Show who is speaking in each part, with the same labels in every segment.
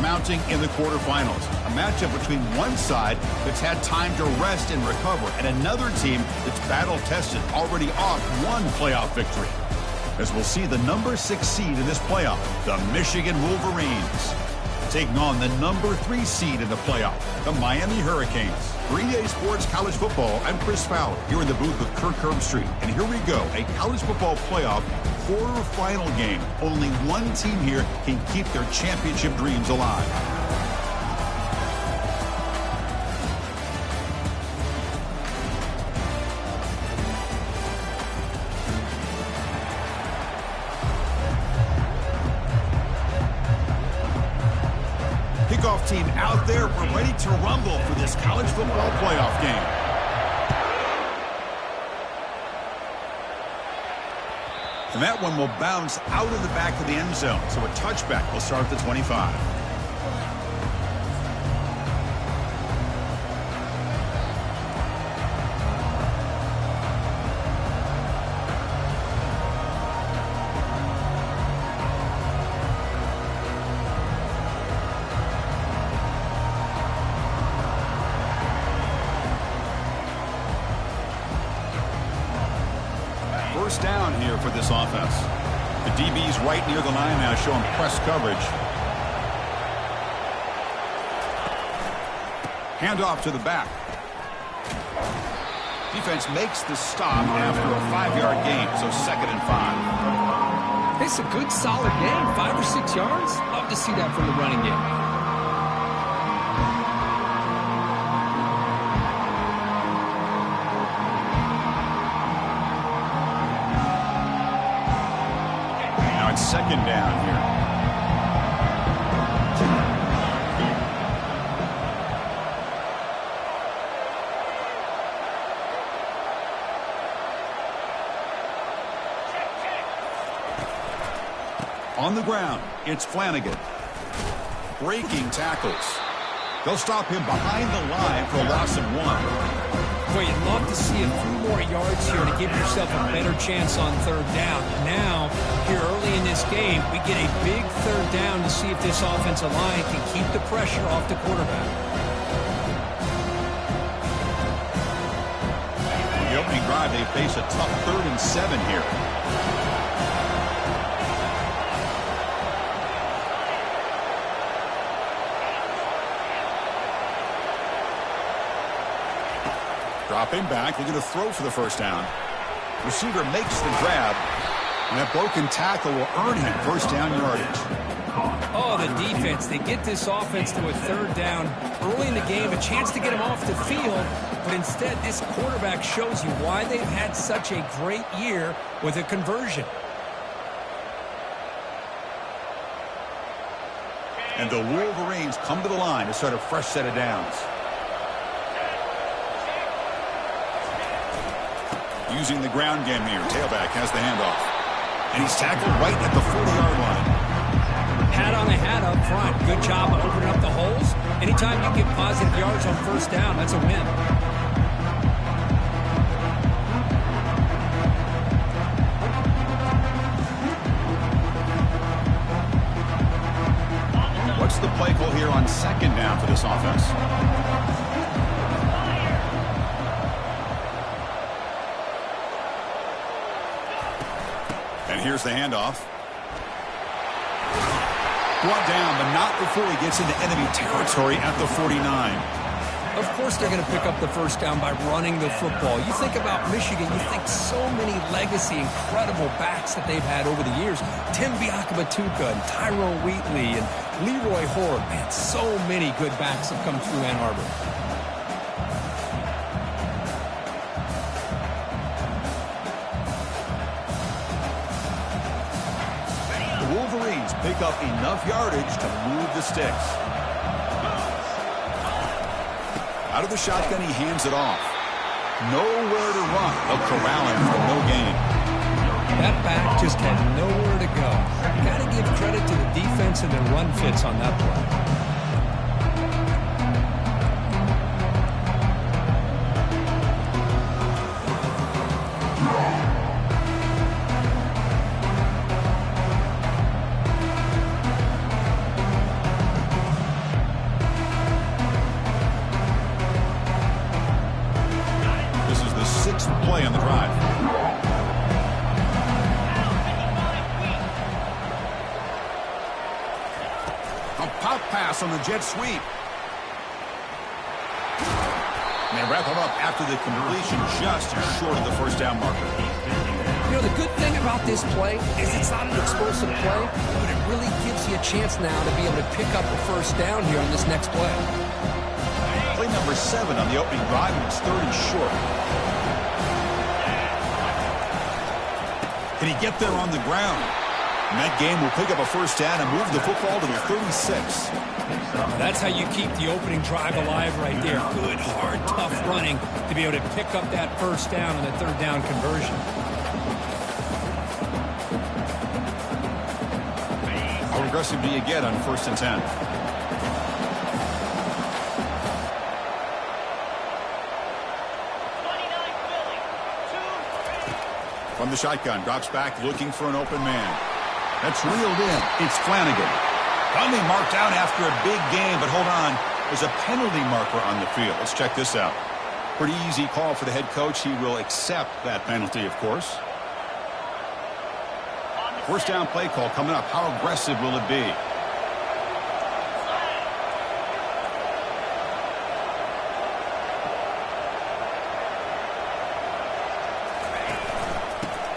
Speaker 1: mounting in the quarterfinals. A matchup between one side that's had time to rest and recover, and another team that's battle-tested, already off one playoff victory. As we'll see the number 6 seed in this playoff, the Michigan Wolverines, taking on the number 3 seed in the playoff, the Miami Hurricanes. For EA Sports College Football, I'm Chris Fowler, here in the booth with Kirk Herbstreit. And here we go, a college football playoff quarterfinal game. Only one team here can keep their championship dreams alive. Kickoff team out there. We're ready to rumble for this college football playoff game. And that one will bounce out of the back of the end zone. So a touchback will start at the 25. First down here for this offense. The DB's right near the line now, showing press coverage. Handoff to the back. Defense makes the stop after a 5-yard gain, so 2nd and 5.
Speaker 2: It's a good, solid game. 5 or 6 yards. Love to see that from the running game.
Speaker 1: Second down here. On the ground, it's Flanagan. Breaking tackles. They'll stop him behind the line for a loss of 1.
Speaker 2: Boy, you'd love to see a few more yards here to give yourself a better chance on 3rd down. Now, here early in this game, we get a big 3rd down to see if this offensive line can keep the pressure off the quarterback.
Speaker 1: On the opening drive, they face a tough 3rd and 7 here. Dropping back, they're going to throw for the first down. Receiver makes the grab, and that broken tackle will earn him first down yardage.
Speaker 2: Oh, the defense, they get this offense to a 3rd down early in the game, a chance to get him off the field, but instead this quarterback shows you why they've had such a great year with a conversion.
Speaker 1: And the Wolverines come to the line to start a fresh set of downs. Using the ground game here. Tailback has the handoff. And he's tackled right at the 40-yard line.
Speaker 2: Hat on the hat up front. Good job of opening up the holes. Anytime you get positive yards on 1st down, that's a win.
Speaker 1: What's the play call here on 2nd down for this offense? And here's the handoff. Brought down, but not before he gets into enemy territory at the 49.
Speaker 2: Of course they're going to pick up the 1st down by running the football. You think about Michigan, you think so many legacy, incredible backs that they've had over the years. Tim Biakabatuka and Tyrone Wheatley and Leroy Horde. Man, so many good backs have come through Ann Arbor.
Speaker 1: Wolverines pick up enough yardage to move the sticks. Out of the shotgun, he hands it off. Nowhere to run. They'll corral him for no gain.
Speaker 2: That back just had nowhere to go. Got to give credit to the defense and their run fits on that play.
Speaker 1: pop pass on the jet sweep. And they wrap him up after the completion, just short of the first down marker.
Speaker 2: You know, the good thing about this play is it's not an explosive play, but it really gives you a chance now to be able to pick up a first down here on this next play.
Speaker 1: Play number 7 on the opening drive, and it's 3rd and short. Can he get there on the ground? And that game will pick up a first down and move the football to the 36.
Speaker 2: That's how you keep the opening drive alive right there. Good, hard, tough running to be able to pick up that first down on the 3rd down conversion.
Speaker 1: How aggressive do you get on 1st and 10? From the shotgun, drops back looking for an open man. That's reeled in. It's Flanagan. Finally marked out after a big game, but hold on. There's a penalty marker on the field. Let's check this out. Pretty easy call for the head coach. He will accept that penalty, of course. First down play call coming up. How aggressive will it be?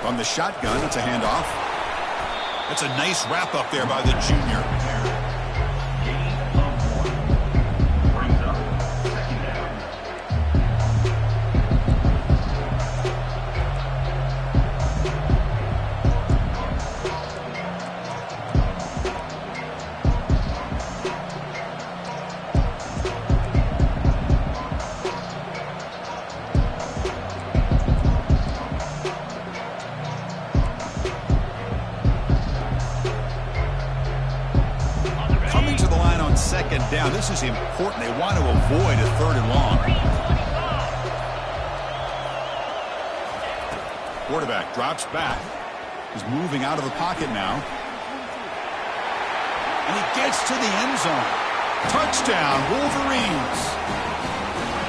Speaker 1: From the shotgun, it's a handoff. That's a nice wrap up there by the junior. Down. This is important. They want to avoid a 3rd and long. Quarterback drops back. He's moving out of the pocket now. And he gets to the end zone. Touchdown, Wolverines.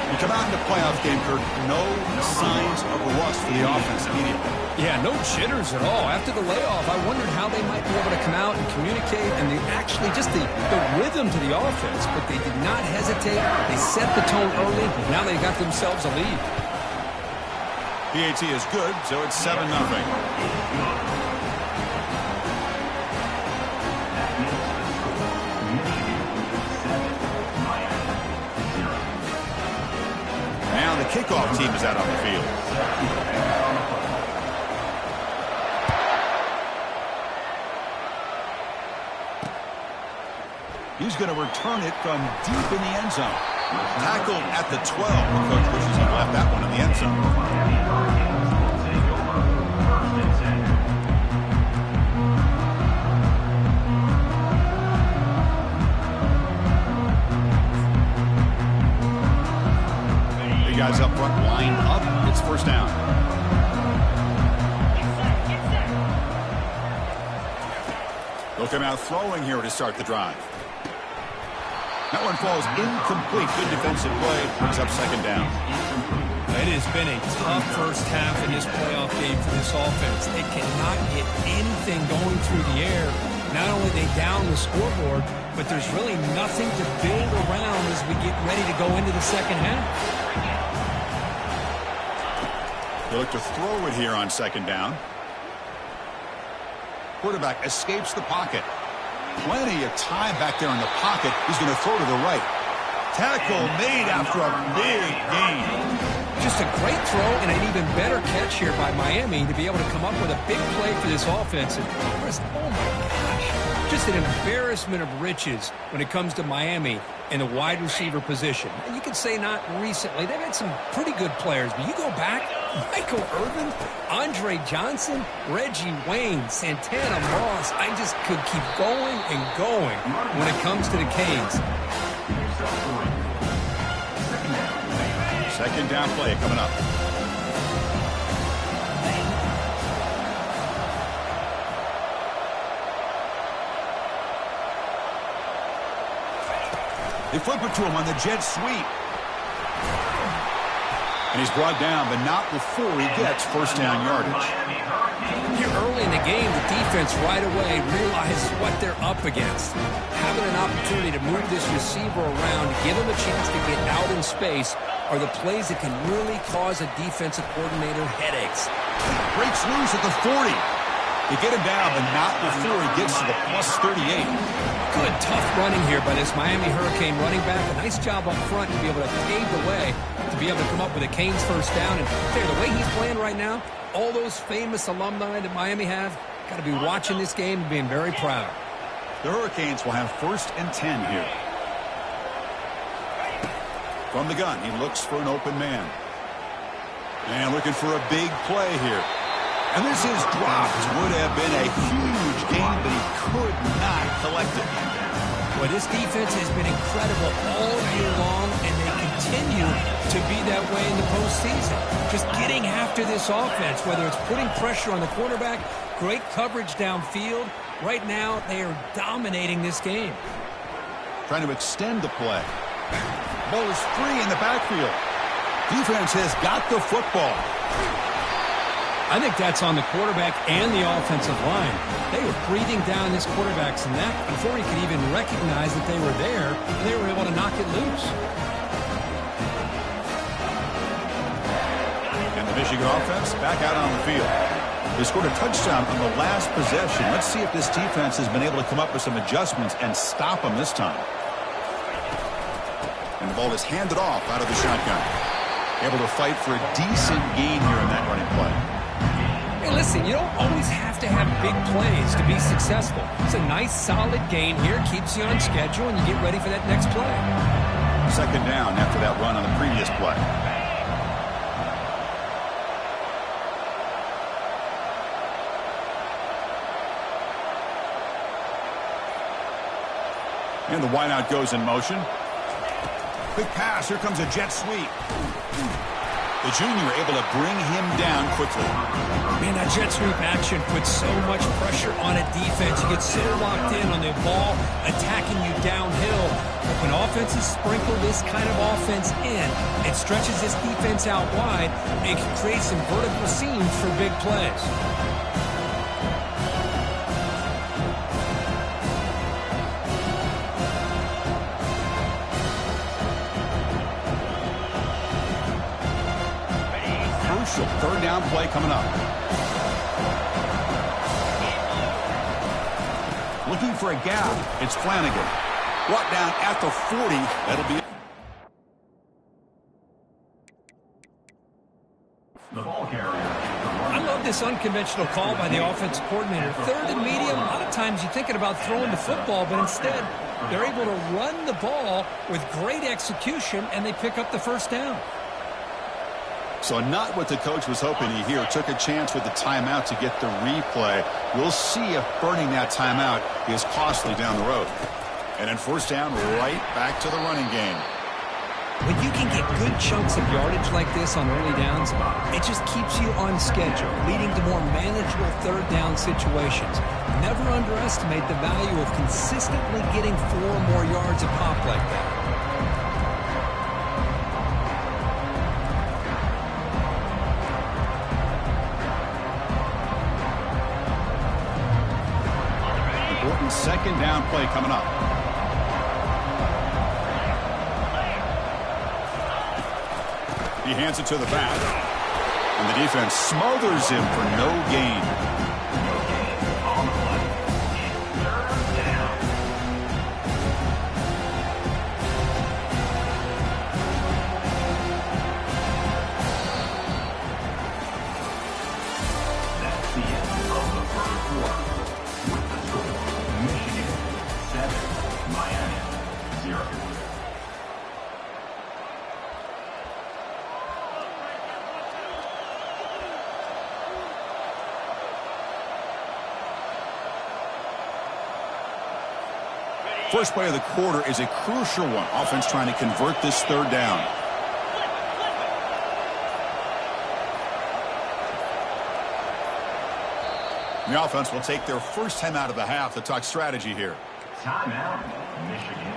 Speaker 1: You come out in the playoff game, Kirk, no signs of rust for the offense immediately.
Speaker 2: Yeah, no jitters at all. After the layoff, I wondered how they might be able to come out and communicate and actually just the rhythm to the offense. But they did not hesitate. They set the tone early. Now they got themselves a lead.
Speaker 1: PAT is good, so it's 7-0. Now the kickoff team is out on the field. He's going to return it from deep in the end zone. Tackled at the 12. The coach wishes he left that one in the end zone. The guys up front lined up. It's first down. They'll come out throwing here to start the drive. That one falls incomplete. Good defensive play. Brings up 2nd down.
Speaker 2: It has been a tough first half in this playoff game for this offense. They cannot get anything going through the air. Not only they down the scoreboard, but there's really nothing to build around as we get ready to go into the second half.
Speaker 1: They look to throw it here on 2nd down. Quarterback escapes the pocket. Plenty of time back there in the pocket. He's going to throw to the right. Tackle made after a big gain.
Speaker 2: Just a great throw and an even better catch here by Miami to be able to come up with a big play for this offense. And oh my gosh, just an embarrassment of riches when it comes to Miami in the wide receiver position. And you could say not recently. They've had some pretty good players, but you go back, Michael Irvin, Andre Johnson, Reggie Wayne, Santana Moss. I just could keep going and going when it comes to the Canes.
Speaker 1: 2nd down play coming up. They flip it to him on the jet sweep. And he's brought down, but not before he gets first down yardage.
Speaker 2: Here early in the game, the defense right away realizes what they're up against. Having an opportunity to move this receiver around, give him a chance to get out in space, are the plays that can really cause a defensive coordinator headaches.
Speaker 1: Breaks loose at the 40. They get him down, but not before he gets to the plus 38.
Speaker 2: Good, tough running here by this Miami Hurricane running back. A nice job up front to be able to pave the way to be able to come up with a Canes first down. And the way he's playing right now, all those famous alumni that Miami have, got to be watching this game and being very proud.
Speaker 1: The Hurricanes will have 1st and 10 here. From the gun, he looks for an open man. And looking for a big play here. And this is dropped. Would have been a huge gain, but he could not collect it.
Speaker 2: Well, this defense has been incredible all year long, and they continue to be that way in the postseason. Just getting after this offense, whether it's putting pressure on the quarterback, great coverage downfield. Right now, they are dominating this game.
Speaker 1: Trying to extend the play. Ball is free in the backfield. Defense has got the football.
Speaker 2: I think that's on the quarterback and the offensive line. They were breathing down this quarterback's neck before he could even recognize that they were there, and they were able to knock it loose.
Speaker 1: And the Michigan offense back out on the field. They scored a touchdown on the last possession. Let's see if this defense has been able to come up with some adjustments and stop them this time. And the ball is handed off out of the shotgun. Able to fight for a decent gain here in that running play.
Speaker 2: Hey, listen, you don't always have to have big plays to be successful. It's a nice, solid gain here. Keeps you on schedule, and you get ready for that next play.
Speaker 1: 2nd down after that run on the previous play. And the wideout goes in motion. Quick pass. Here comes a jet sweep. The junior able to bring him down quickly.
Speaker 2: Man, that jet sweep action puts so much pressure on a defense. You get so locked in on the ball attacking you downhill. But when offenses sprinkle this kind of offense in, it stretches this defense out wide and can create some vertical seams for big plays.
Speaker 1: Crucial 3rd down play coming up. Looking for a gap. It's Flanagan. Brought down at the 40. That'll be
Speaker 3: the ball carrier.
Speaker 2: I love this unconventional call by the offensive coordinator. 3rd and medium, a lot of times you're thinking about throwing the football, but instead they're able to run the ball with great execution, and they pick up the first down.
Speaker 1: So not what the coach was hoping to hear. Took a chance with the timeout to get the replay. We'll see if burning that timeout is costly down the road. And then 1st down, right back to the running game.
Speaker 2: When you can get good chunks of yardage like this on early downs, it just keeps you on schedule, leading to more manageable 3rd down situations. Never underestimate the value of consistently getting 4 or more yards a pop like that.
Speaker 1: Important 2nd down play coming up. He hands it to the back. And the defense smothers him for no gain.
Speaker 3: That's the end of the 1st quarter. With the score, Michigan 7, Miami 0.
Speaker 1: First play of the quarter is a crucial one. Offense trying to convert this 3rd down. The offense will take their first time out of the half to talk strategy here.
Speaker 3: Timeout, Michigan.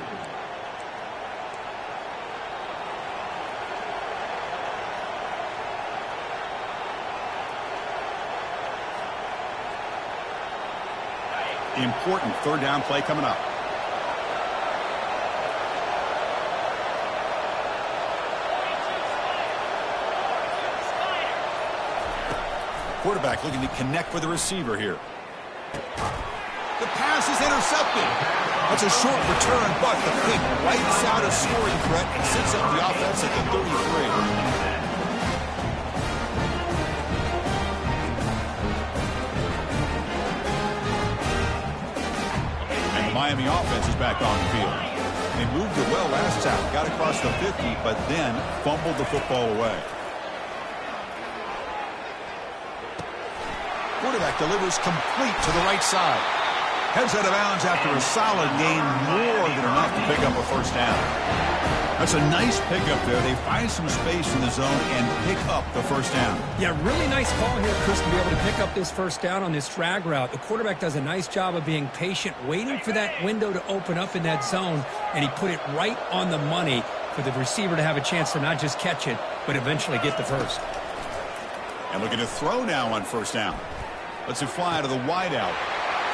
Speaker 1: Important third down play coming up. Quarterback looking to connect with the receiver here. The pass is intercepted. That's a short return, but the pick wipes out a scoring threat and sets up the offense at the 33. And the Miami offense is back on the field. They moved it well last time, got across the 50, but then fumbled the football away. Quarterback delivers complete to the right side. Heads out of bounds after a solid gain, more than enough to pick up a first down. That's a nice pickup there. They find some space in the zone and pick up the first down.
Speaker 2: Yeah, really nice call here, Chris, to be able to pick up this first down on this drag route. The quarterback does a nice job of being patient, waiting for that window to open up in that zone, and he put it right on the money for the receiver to have a chance to not just catch it, but eventually get the first.
Speaker 1: And looking to throw now on first down. Let's it fly to the wideout.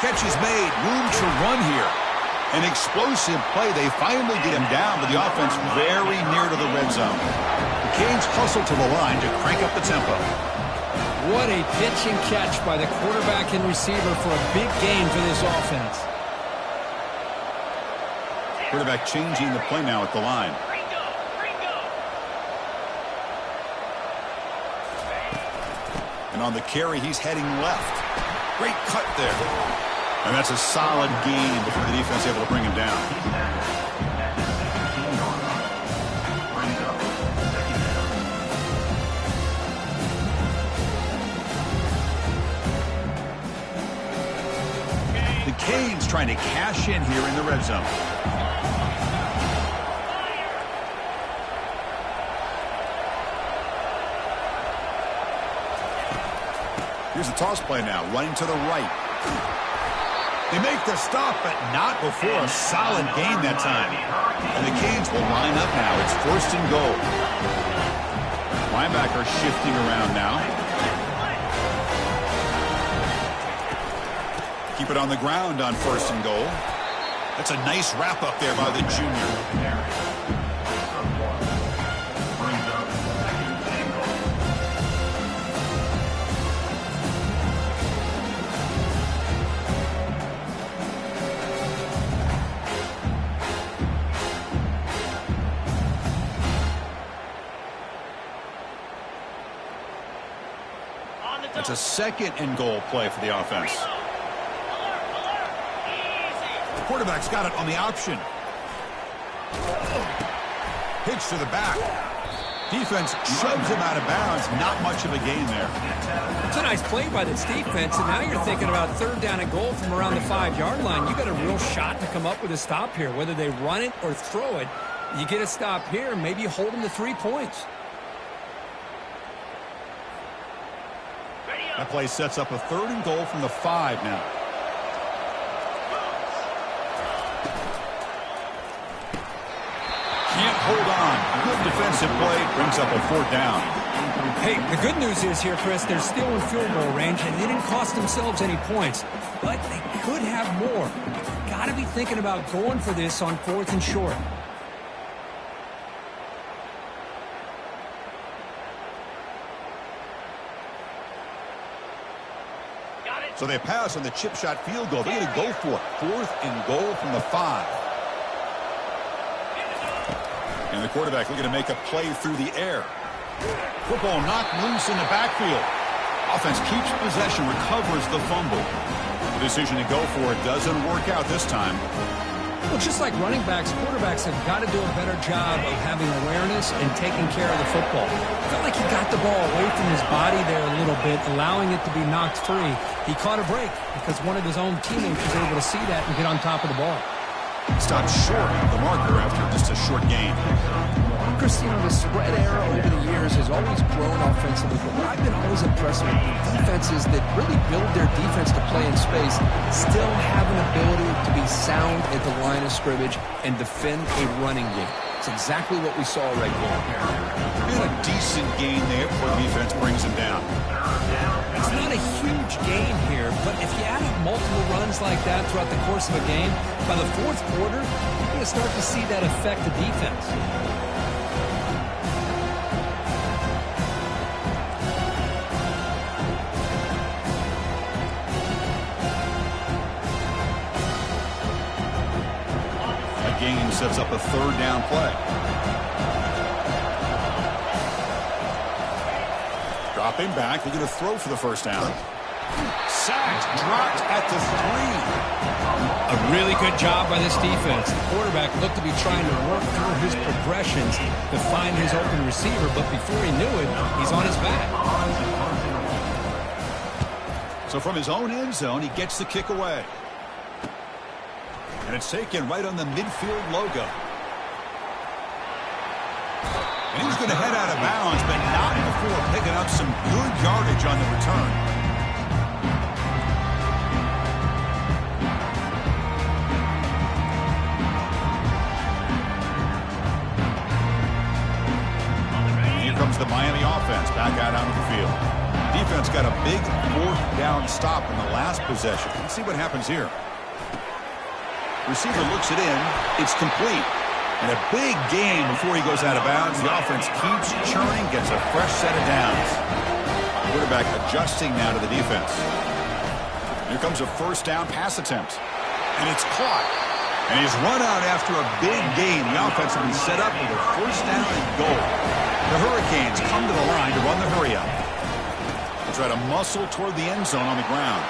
Speaker 1: Catch is made. Room to run here. An explosive play. They finally get him down, but the offense very near to the red zone. The Canes hustle to the line to crank up the tempo.
Speaker 2: What a pitch and catch by the quarterback and receiver for a big gain for this offense.
Speaker 1: Quarterback changing the play now at the line. And on the carry, he's heading left. Great cut there. And that's a solid gain before the defense able to bring him down. The Canes trying to cash in here in the red zone. Here's the toss play now, running to the right. They make the stop, but not before a solid gain that time. And the Canes will line up now. It's first and goal. Linebacker shifting around now. Keep it on the ground on first and goal. That's a nice wrap up there by the junior. It's a second and goal play for the offense. The quarterback's got it on the option. Pitch to the back. Defense shoves him out of bounds. Not much of a gain there.
Speaker 2: It's a nice play by this defense, and now you're thinking about third down and goal from around the 5-yard line. You got a real shot to come up with a stop here. Whether they run it or throw it, you get a stop here, maybe you hold them to 3 points.
Speaker 1: That play sets up a third and goal from the 5 now. Can't hold on. Good defensive play. Brings up a fourth down.
Speaker 2: Hey, the good news is here, Chris, they're still in field goal range, and they didn't cost themselves any points. But they could have more. You've got to be thinking about going for this on 4th and short.
Speaker 1: So they pass on the chip shot field goal. They're going to go for it. 4th and goal from the 5. And the quarterback looking to make a play through the air. Football knocked loose in the backfield. Offense keeps possession, recovers the fumble. The decision to go for it doesn't work out this time.
Speaker 2: Well, just like running backs, quarterbacks have got to do a better job of having awareness and taking care of the football. I felt like he got the ball away from his body there a little bit, allowing it to be knocked free. He caught a break because one of his own teammates was able to see that and get on top of the ball.
Speaker 1: Stopped short of the marker after just a short gain.
Speaker 2: Chris, you know, the spread era over the years has always grown offensively, but what I've been always impressed with defenses that really build their defense to play in space still have an ability to be sound at the line of scrimmage and defend a running game. It's exactly what we saw right here.
Speaker 1: And a decent gain there before the defense brings him down.
Speaker 2: It's not a huge gain here, but if you add up multiple runs like that throughout the course of a game, by the fourth quarter, you're going to start to see that affect the defense.
Speaker 1: A gain sets up a third down play. Dropping back, they're going to throw for the first down. Sacked, dropped at the 3.
Speaker 2: A really good job by this defense. The quarterback looked to be trying to work through his progressions to find his open receiver, but before he knew it, he's on his back.
Speaker 1: So from his own end zone, he gets the kick away. And it's taken right on the midfield logo. And he's going to head out of bounds, but not before picking up some good yardage on the return. And here comes the Miami offense back out onto the field. Defense got a big fourth down stop in the last possession. Let's see what happens here. Receiver looks it in. It's complete. And a big gain before he goes out of bounds. The offense keeps churning, gets a fresh set of downs. Quarterback adjusting now to the defense. Here comes a first down pass attempt. And it's caught. And he's run out after a big gain. The offense will be set up with a first down and goal. The Hurricanes come to the line to run the hurry up. They try to muscle toward the end zone on the ground.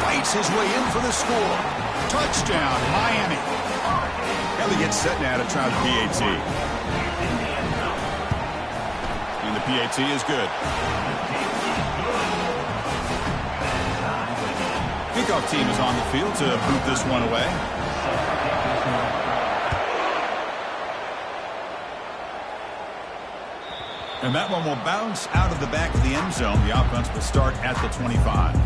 Speaker 1: Fights his way in for the score. Touchdown, Miami. And they get set now to try the PAT. And the PAT is good. Kickoff team is on the field to boot this one away. And that one will bounce out of the back of the end zone. The offense will start at the 25.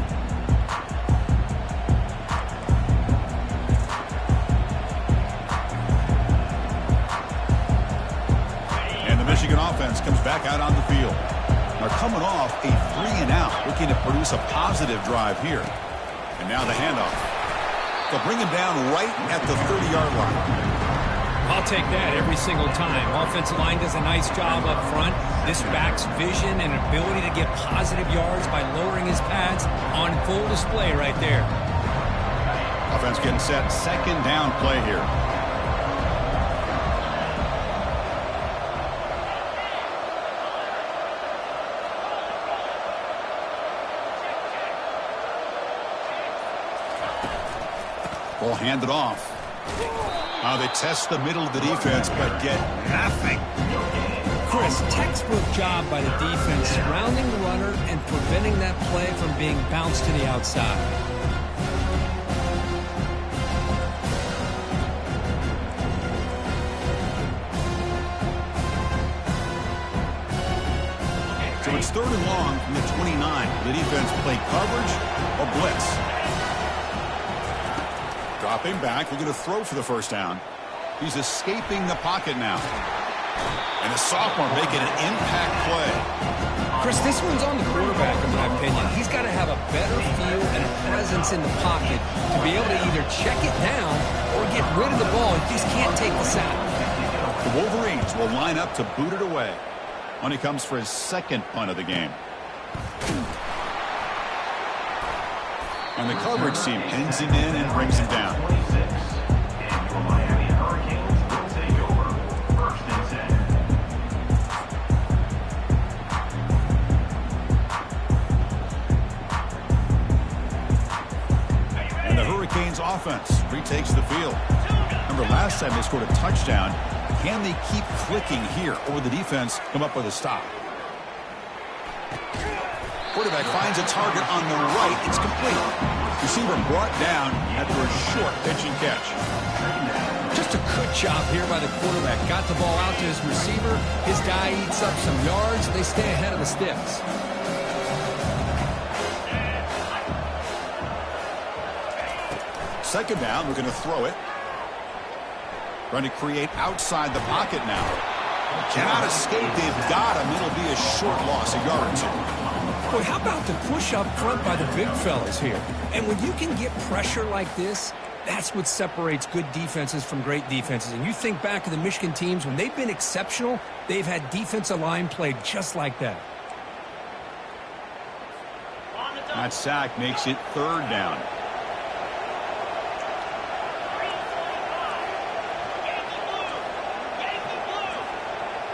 Speaker 1: Michigan offense comes back out on the field. They're coming off a 3-and-out, looking to produce a positive drive here. And now the handoff. They'll bring him down right at the 30-yard line.
Speaker 2: I'll take that every single time. Offensive line does a nice job up front. This back's vision and ability to get positive yards by lowering his pads on full display right there.
Speaker 1: Offense getting set. Second down play here. Ball handed off. They test the middle of the defense, but get nothing.
Speaker 2: Chris, textbook job by the defense surrounding the runner and preventing that play from being bounced to the outside.
Speaker 1: So it's third and long from the 29. The defense play coverage or blitz. Dropping back, they're going to throw for the first down. He's escaping the pocket now. And the sophomore making an impact play.
Speaker 2: Chris, this one's on the quarterback, in my opinion. He's got to have a better feel and a presence in the pocket to be able to either check it down or get rid of the ball. He just can't take the sack.
Speaker 1: The Wolverines will line up to boot it away when he comes for his second punt of the game. And the coverage team pins him in and brings him down. And the Hurricanes offense retakes the field. Remember last time they scored a touchdown. Can they keep clicking here, or will the defense come up with a stop? Quarterback finds a target on the right. It's complete. Receiver brought down after a short pitch and catch.
Speaker 2: Just a good job here by the quarterback. Got the ball out to his receiver. His guy eats up some yards. They stay ahead of the sticks.
Speaker 1: Second down, we're going to throw it. Trying to create outside the pocket now. Cannot escape. They've got him. It'll be a short loss, a yard or two.
Speaker 2: Boy, how about the push up front by the big fellas here? And when you can get pressure like this, that's what separates good defenses from great defenses. And you think back to the Michigan teams, when they've been exceptional, they've had defensive line played just like that.
Speaker 1: That sack makes it 3rd down.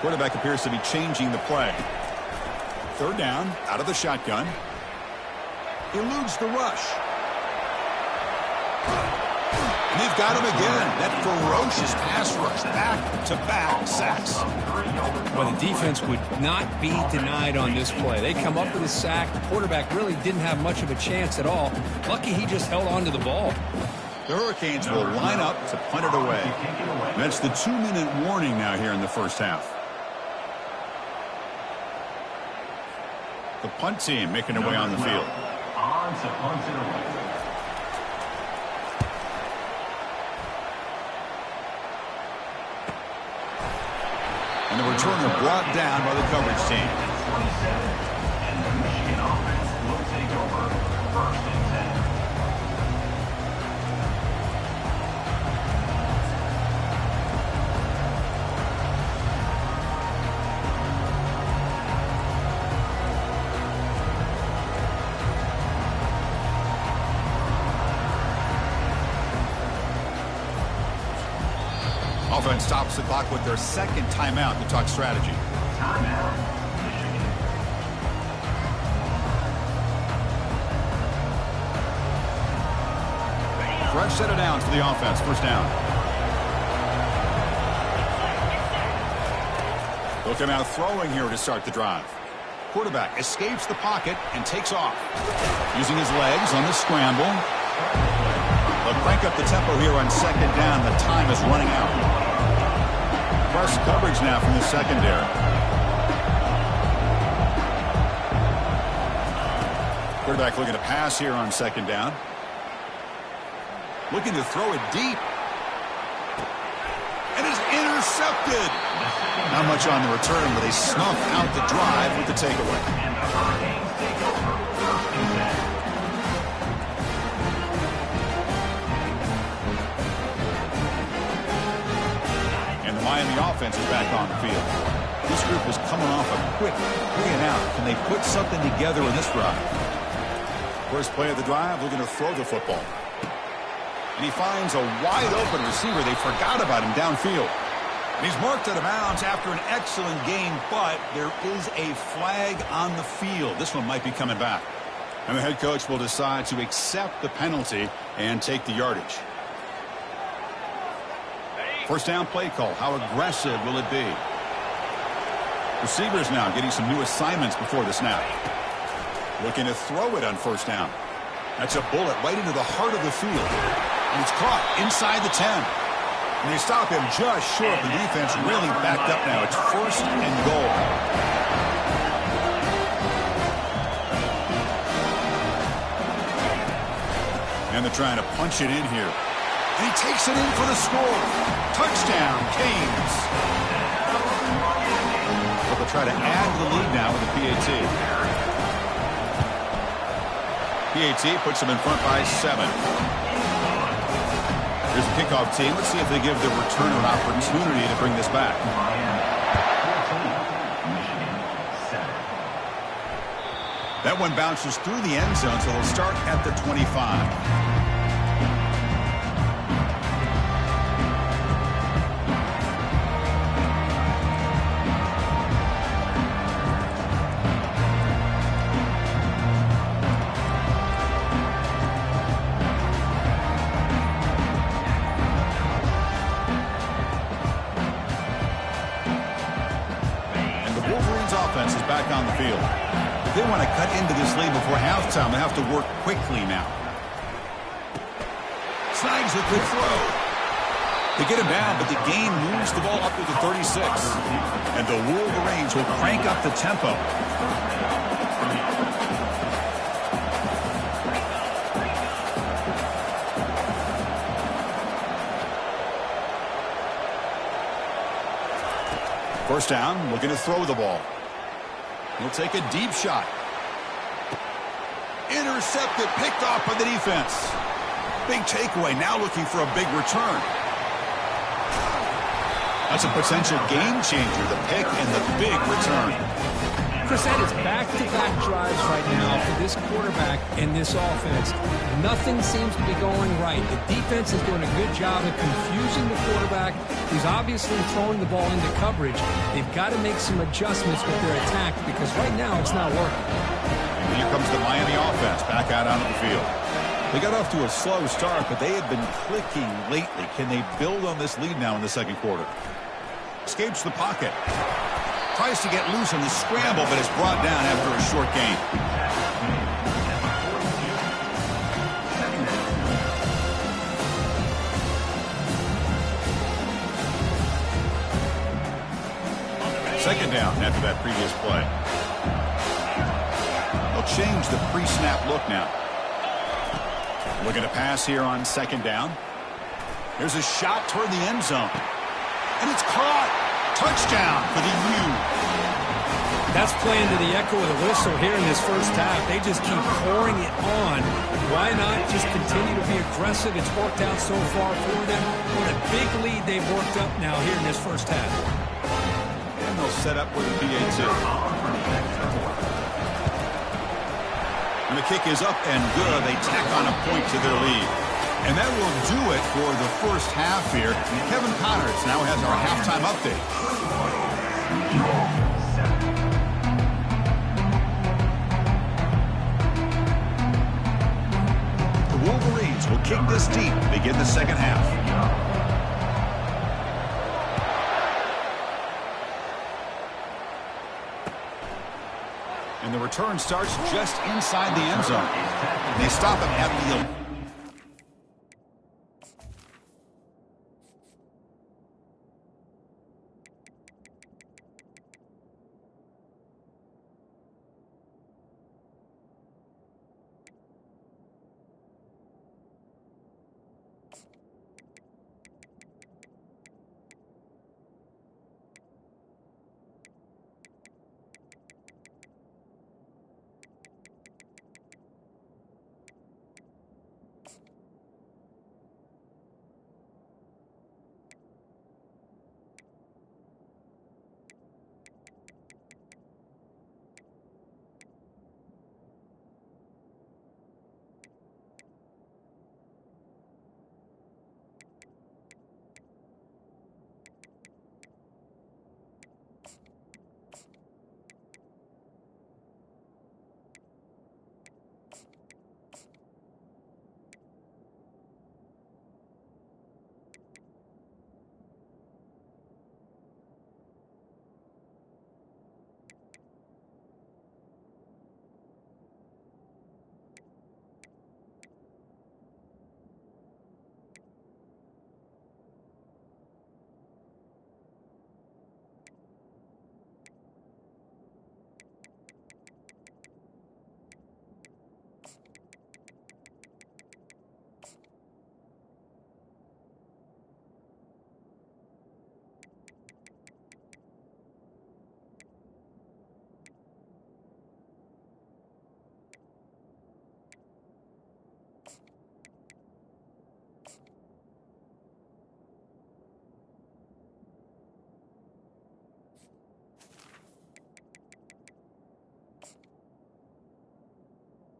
Speaker 1: Quarterback appears to be changing the play. 3rd down, out of the shotgun. Eludes the rush. And they've got him again. That ferocious pass rush. Back-to-back sacks.
Speaker 2: Well, the defense would not be denied on this play. They come up with a sack. The quarterback really didn't have much of a chance at all. Lucky he just held on to the ball.
Speaker 1: The Hurricanes will line up to punt it away. That's the 2-minute warning now here in the first half. The punt team making their way on the field.
Speaker 3: On to punt it away.
Speaker 1: And the returner brought down by the coverage team.
Speaker 3: 27. And the Michigan offense will take over 1st and 10.
Speaker 1: Offense stops the clock with their 2nd timeout to talk strategy.
Speaker 3: Timeout, Michigan.
Speaker 1: Fresh set of downs for the offense. 1st down. They'll come out throwing here to start the drive. Quarterback escapes the pocket and takes off. Using his legs on the scramble. They'll crank up the tempo here on 2nd down. The time is running out. Press coverage now from the secondary. Quarterback looking to pass here on 2nd down. Looking to throw it deep. And is intercepted. Not much on the return, but they snuff out the drive with the takeaway.
Speaker 3: And the Hurricanes take over 1st and 10.
Speaker 1: Miami offense is back on the field. This group is coming off a quick 3-and-out. Can they put something together in this drive? First play of the drive, looking to throw the football. And he finds a wide-open receiver. They forgot about him downfield. And he's marked out of bounds after an excellent game, but there is a flag on the field. This one might be coming back. And the head coach will decide to accept the penalty and take the yardage. 1st down play call. How aggressive will it be? Receivers now getting some new assignments before the snap. Looking to throw it on 1st down. That's a bullet right into the heart of the field. And it's caught inside the 10. And they stop him just short. The defense really backed up now. It's 1st and goal. And they're trying to punch it in here. And he takes it in for the score. Touchdown, Canes. But they'll try to add to the lead now with the PAT. PAT puts them in front by 7. Here's the kickoff team. Let's see if they give the returner an opportunity to bring this back. That one bounces through the end zone, so they'll start at the 25. Is back on the field. If they want to cut into this lead before halftime, they have to work quickly now. Snags a good throw. They get him down, but the game moves the ball up to the 36. And the Wolverines will crank up the tempo. First down, looking to throw the ball. He'll take a deep shot. Intercepted, picked off by the defense. Big takeaway, now looking for a big return. That's a potential game changer, the pick and the big return.
Speaker 2: Chris, that is back-to-back drives right now for this quarterback and this offense. Nothing seems to be going right. The defense is doing a good job of confusing the quarterback, who's obviously throwing the ball into coverage. They've got to make some adjustments with their attack because right now it's not working.
Speaker 1: And here comes the Miami offense back out onto the field. They got off to a slow start, but they have been clicking lately. Can they build on this lead now in the second quarter? Escapes the pocket. Tries to get loose on the scramble, but is brought down after a short gain. Second down after that previous play. They'll change the pre-snap look now. Looking to pass here on second down. There's a shot toward the end zone. And it's caught. Touchdown for the U.
Speaker 2: That's playing to the echo of the whistle here in this first half. They just keep pouring it on. Why not just continue to be aggressive? It's worked out so far for them. What a big lead they've worked up now here in this first half.
Speaker 1: And they'll set up with a PA2. And the kick is up and good. They tack on a point to their lead. And that will do it for the first half here. Kevin Connors now has our halftime update. The Wolverines will kick this deep to begin the second half. And the return starts just inside the end zone. And they stop him at the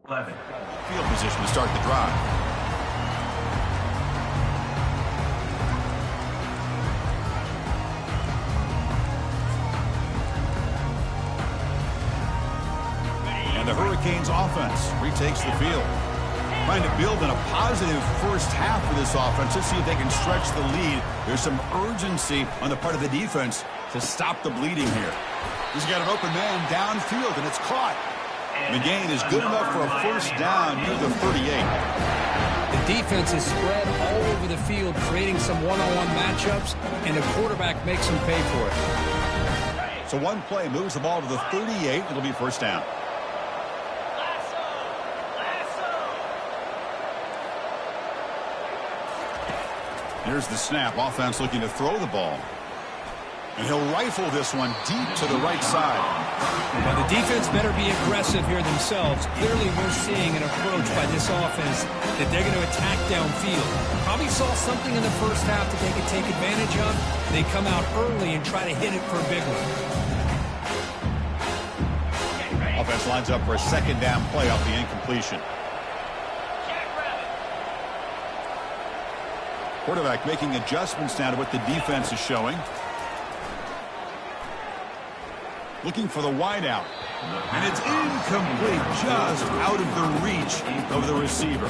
Speaker 1: 11. Field position to start the drive. And the Hurricanes offense retakes the field. Trying to build in a positive first half for this offense. Let's see if they can stretch the lead. There's some urgency on the part of the defense to stop the bleeding here. He's got an open man downfield, and it's caught. The gain is good enough for a first down near the 38.
Speaker 2: The defense is spread all over the field, creating some one-on-one matchups, and the quarterback makes them pay for it.
Speaker 1: So one play moves the ball to the 38. It'll be first down. Here's the snap. Offense looking to throw the ball. And he'll rifle this one deep to the right side.
Speaker 2: Well, the defense better be aggressive here themselves. Clearly, we're seeing an approach by this offense that they're going to attack downfield. Probably saw something in the first half that they could take advantage of. They come out early and try to hit it for a big one.
Speaker 1: Offense lines up for a second down play off the incompletion. Quarterback making adjustments now to what the defense is showing. Looking for the wideout. And it's incomplete, just out of the reach of the receiver.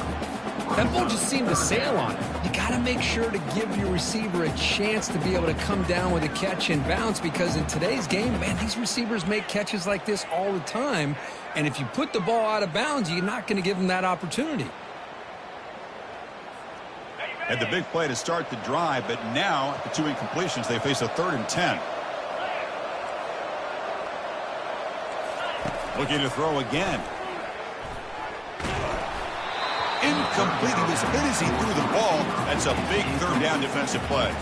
Speaker 2: That ball just seemed to sail on it. You got to make sure to give your receiver a chance to be able to come down with a catch and bounce, because in today's game, man, these receivers make catches like this all the time. And if you put the ball out of bounds, you're not going to give them that opportunity.
Speaker 1: Had the big play to start the drive, but now, at the 2 incompletions, they face a 3rd and 10. Looking to throw again. Incomplete. He was hit as he threw the ball. That's a big 3rd down defensive play.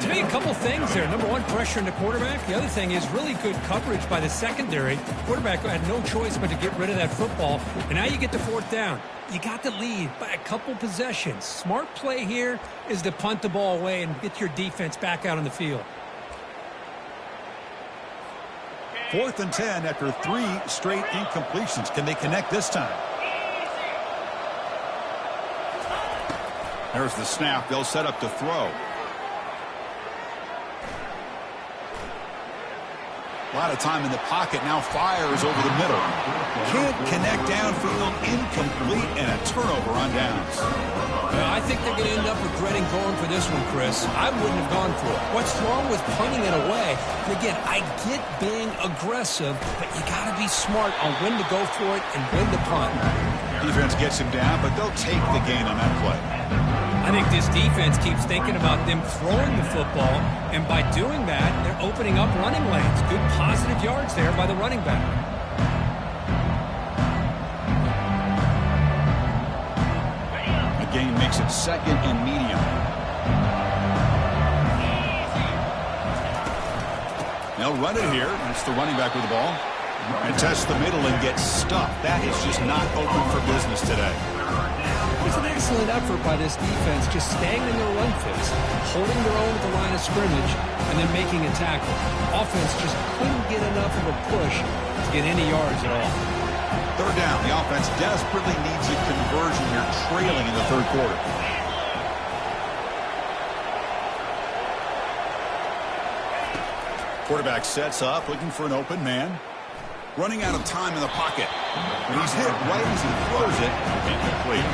Speaker 2: To me, a couple things there. Number one, pressure in the quarterback. The other thing is really good coverage by the secondary. Quarterback had no choice but to get rid of that football. And now you get the 4th down. You got the lead by a couple possessions. Smart play here is to punt the ball away and get your defense back out on the field.
Speaker 1: 4th and 10 after 3 straight incompletions. Can they connect this time? There's the snap. They'll set up to throw. A lot of time in the pocket. Now fires over the middle. Can't connect downfield. Incomplete, and a turnover on downs.
Speaker 2: Well, I think they're going to end up regretting going for this one, Chris. I wouldn't have gone for it. What's wrong with punting it away? And again, I get being aggressive, but you got to be smart on when to go for it and when to punt.
Speaker 1: Defense gets him down, but they'll take the gain on that play.
Speaker 2: I think this defense keeps thinking about them throwing the football, and by doing that, they're opening up running lanes. Good positive yards there by the running back.
Speaker 1: The gain makes it 2nd and medium. They'll run it here. It's the running back with the ball. And test the middle and get stuffed. That is just not open for business today.
Speaker 2: It's an excellent effort by this defense, just staying in their run fits, holding their own at the line of scrimmage, and then making a tackle. Offense just couldn't get enough of a push to get any yards at all.
Speaker 1: 3rd down. The offense desperately needs a conversion here, trailing in the 3rd quarter. Quarterback sets up, looking for an open man. Running out of time in the pocket. When he's hit right as he throws it, incomplete.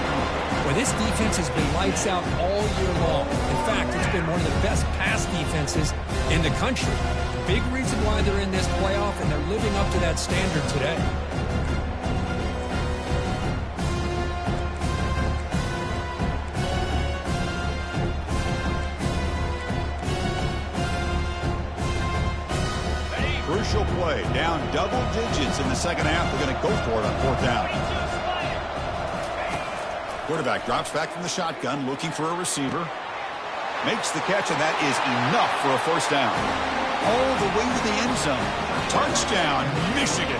Speaker 2: Well, this defense has been lights out all year long. In fact, it's been one of the best pass defenses in the country. Big reason why they're in this playoff, and they're living up to that standard today.
Speaker 1: Crucial play. Down double digits in the 2nd half. They're going to go for it on 4th down. Quarterback drops back from the shotgun, looking for a receiver. Makes the catch, and that is enough for a 1st down. All the way to the end zone. Touchdown, Michigan.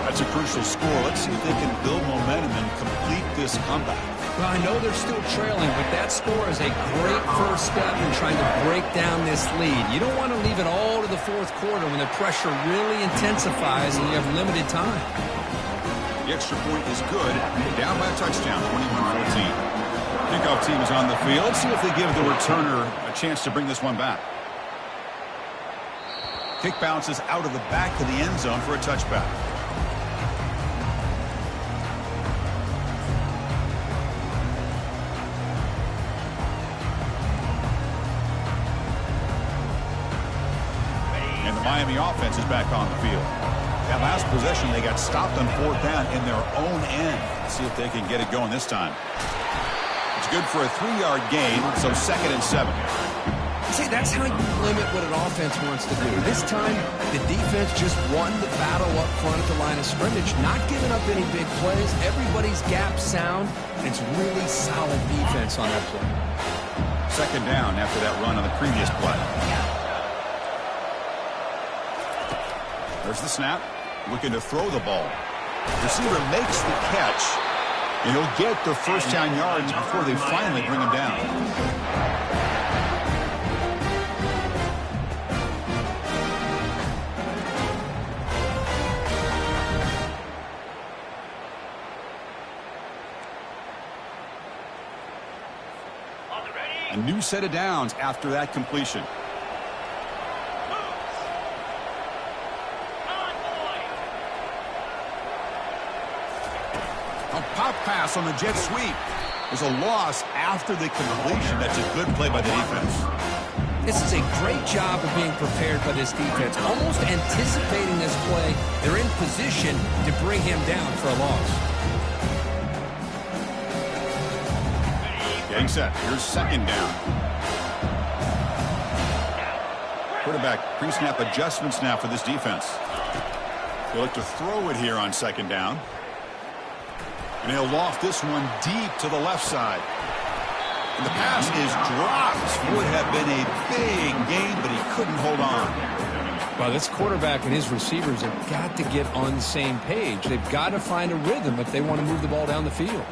Speaker 1: That's a crucial score. Let's see if they can build momentum and complete this comeback.
Speaker 2: Well, I know they're still trailing, but that score is a great first step in trying to break down this lead. You don't want to leave it all to the 4th quarter when the pressure really intensifies and you have limited time.
Speaker 1: The extra point is good. Down by a touchdown, 21-14. Kickoff team is on the field. Let's see if they give the returner a chance to bring this one back. Kick bounces out of the back of the end zone for a touchback. And the Miami offense is back on the field. That last possession, they got stopped on 4th down in their own end. Let's see if they can get it going this time. It's good for a 3-yard gain, so 2nd and 7.
Speaker 2: See, that's how you limit what an offense wants to do. This time, the defense just won the battle up front at the line of scrimmage, not giving up any big plays. Everybody's gap sound, and it's really solid defense on that play.
Speaker 1: 2nd down after that run on the previous play. There's the snap. Looking to throw the ball. Receiver makes the catch. And he'll get the first down yards before they finally bring him down. A new set of downs after that completion. A pop pass on the jet sweep. There's a loss after the completion. That's a good play by the defense.
Speaker 2: This is a great job of being prepared by this defense. Almost anticipating this play. They're in position to bring him down for a loss.
Speaker 1: Getting set. Here's second down. Quarterback pre-snap adjustments now for this defense. They look to throw it here on second down. And he'll loft this one deep to the left side. And the pass is dropped. Would have been a big gain, but he couldn't hold on.
Speaker 2: Well, this quarterback and his receivers have got to get on the same page. They've got to find a rhythm if they want to move the ball down the field.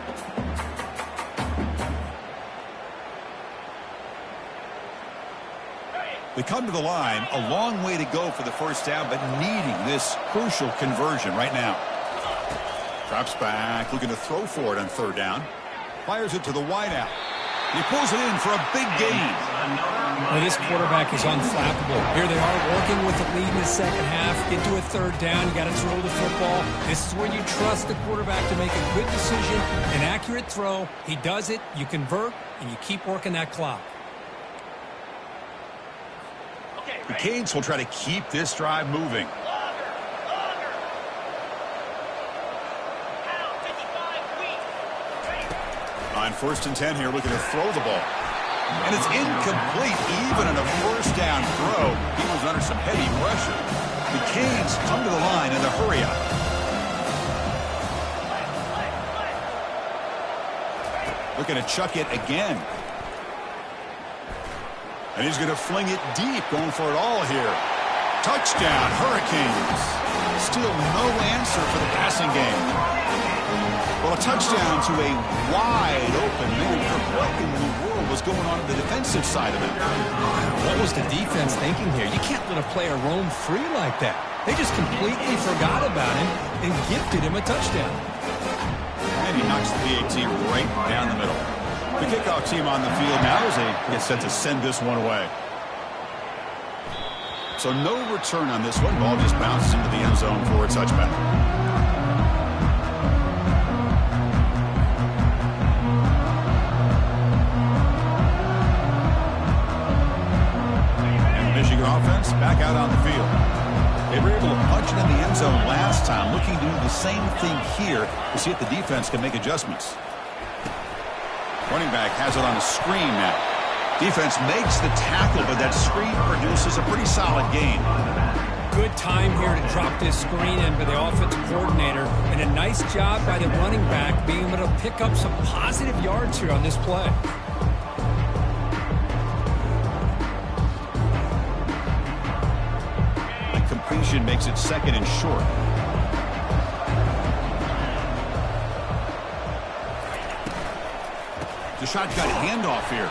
Speaker 1: They come to the line, a long way to go for the first down, but needing this crucial conversion right now. Drops back, looking to throw for it on third down. Fires it to the wideout. He pulls it in for a big gain.
Speaker 2: Well, this quarterback is unflappable. Here they are working with the lead in the second half. Get to a third down. You got to throw the football. This is where you trust the quarterback to make a good decision, an accurate throw. He does it, you convert, and you keep working that clock.
Speaker 1: The Canes will try to keep this drive moving. On 1st and 10 here, looking to throw the ball. And it's incomplete, even on a first down throw. He was under some heavy pressure. The Canes come to the line in the hurry-up. Looking to chuck it again. And he's going to fling it deep, going for it all here. Touchdown, Hurricanes. Still no answer for the passing game. Well, a touchdown to a wide open man. What in the world was going on the defensive side of it?
Speaker 2: What was the defense thinking here? You can't let a player roam free like that. They just completely forgot about him and gifted him a touchdown.
Speaker 1: And he knocks the PAT right down the middle. The kickoff team on the field now as they get set to send this one away. So no return on this one. Ball just bounces into the end zone for a touchback. And the Michigan offense back out on the field. They were able to punch it in the end zone last time. Looking to do the same thing here to see if the defense can make adjustments. Running back has it on a screen now. Defense makes the tackle, but that screen produces a pretty solid gain.
Speaker 2: Good time here to drop this screen in by the offensive coordinator, and a nice job by the running back being able to pick up some positive yards here on this play.
Speaker 1: The completion makes it second and short. The shotgun handoff here.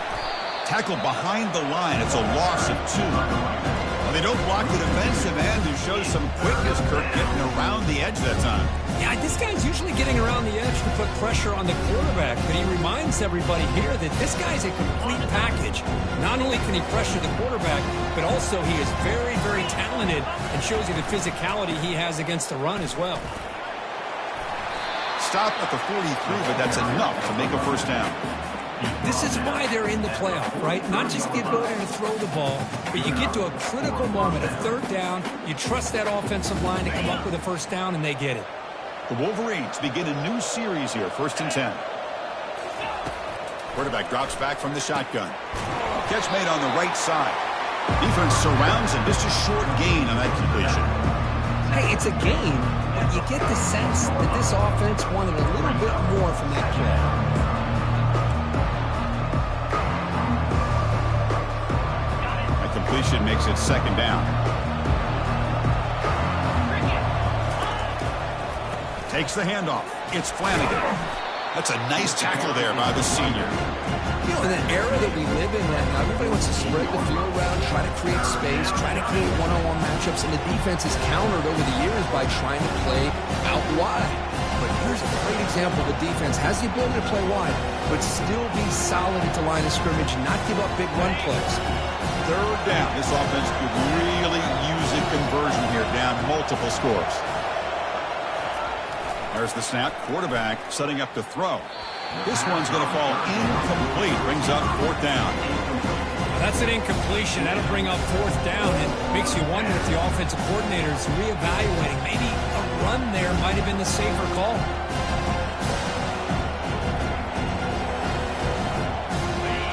Speaker 1: Tackled behind the line. It's a loss of 2. Well, they don't block the defensive end, who shows some quickness, Kirk, getting around the edge that time.
Speaker 2: Yeah, this guy's usually getting around the edge to put pressure on the quarterback, but he reminds everybody here that this guy's a complete package. Not only can he pressure the quarterback, but also he is very, very talented and shows you the physicality he has against the run as well.
Speaker 1: Stop at the 43, but that's enough to make a first down.
Speaker 2: This is why they're in the playoff, right? Not just the ability to throw the ball, but you get to a critical moment, a third down. You trust that offensive line to come up with a first down, and they get it.
Speaker 1: The Wolverines begin a new series here, 1st and 10. Quarterback drops back from the shotgun. Catch made on the right side. Defense surrounds him. Just a short gain on that completion.
Speaker 2: Hey, it's a game, but you get the sense that this offense wanted a little bit more from that play.
Speaker 1: Completion makes it second down. Takes the handoff. It's Flanagan. That's a nice tackle there by the senior.
Speaker 2: You know, in the era that we live in right now, everybody wants to spread the field around, try to create space, try to create one-on-one matchups, and the defense is countered over the years by trying to play out wide. But here's a great example of a defense has the ability to play wide, but still be solid at the line of scrimmage, not give up big run plays.
Speaker 1: Third down. This offense could really use a conversion here, down multiple scores. There's the snap. Quarterback setting up to throw. This one's going to fall incomplete. Brings up fourth down.
Speaker 2: That's an incompletion. That'll bring up fourth down and makes you wonder if the offensive coordinator is reevaluating. Maybe a run there might have been the safer call.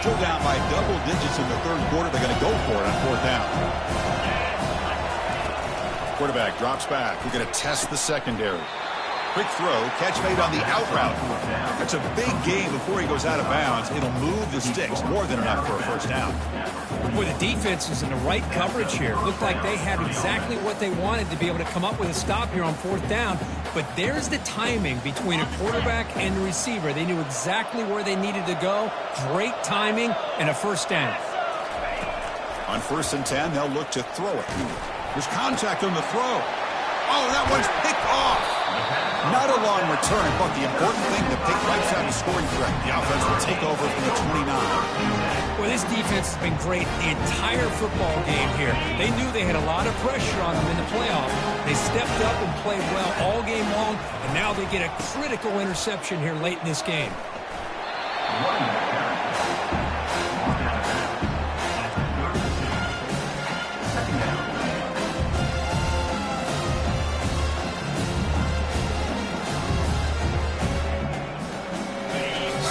Speaker 1: Still down by double digits in the third quarter. They're going to go for it on fourth down. Quarterback drops back. We're going to test the secondary. Quick throw, catch made on the out route. That's a big gain before he goes out of bounds. It'll move the sticks, more than enough for a first down.
Speaker 2: Boy, the defense was in the right coverage here. Looked like they had exactly what they wanted to be able to come up with a stop here on fourth down. But there's the timing between a quarterback and the receiver. They knew exactly where they needed to go. Great timing and a first down.
Speaker 1: On 1st and 10, they'll look to throw it. There's contact on the throw. Oh, that one's picked off. Not a long return, but the important thing, the pick wipes out a scoring threat. The offense will take over from the 29.
Speaker 2: Well, this defense has been great the entire football game here. They knew they had a lot of pressure on them in the playoffs. They stepped up and played well all game long, and now they get a critical interception here late in this game.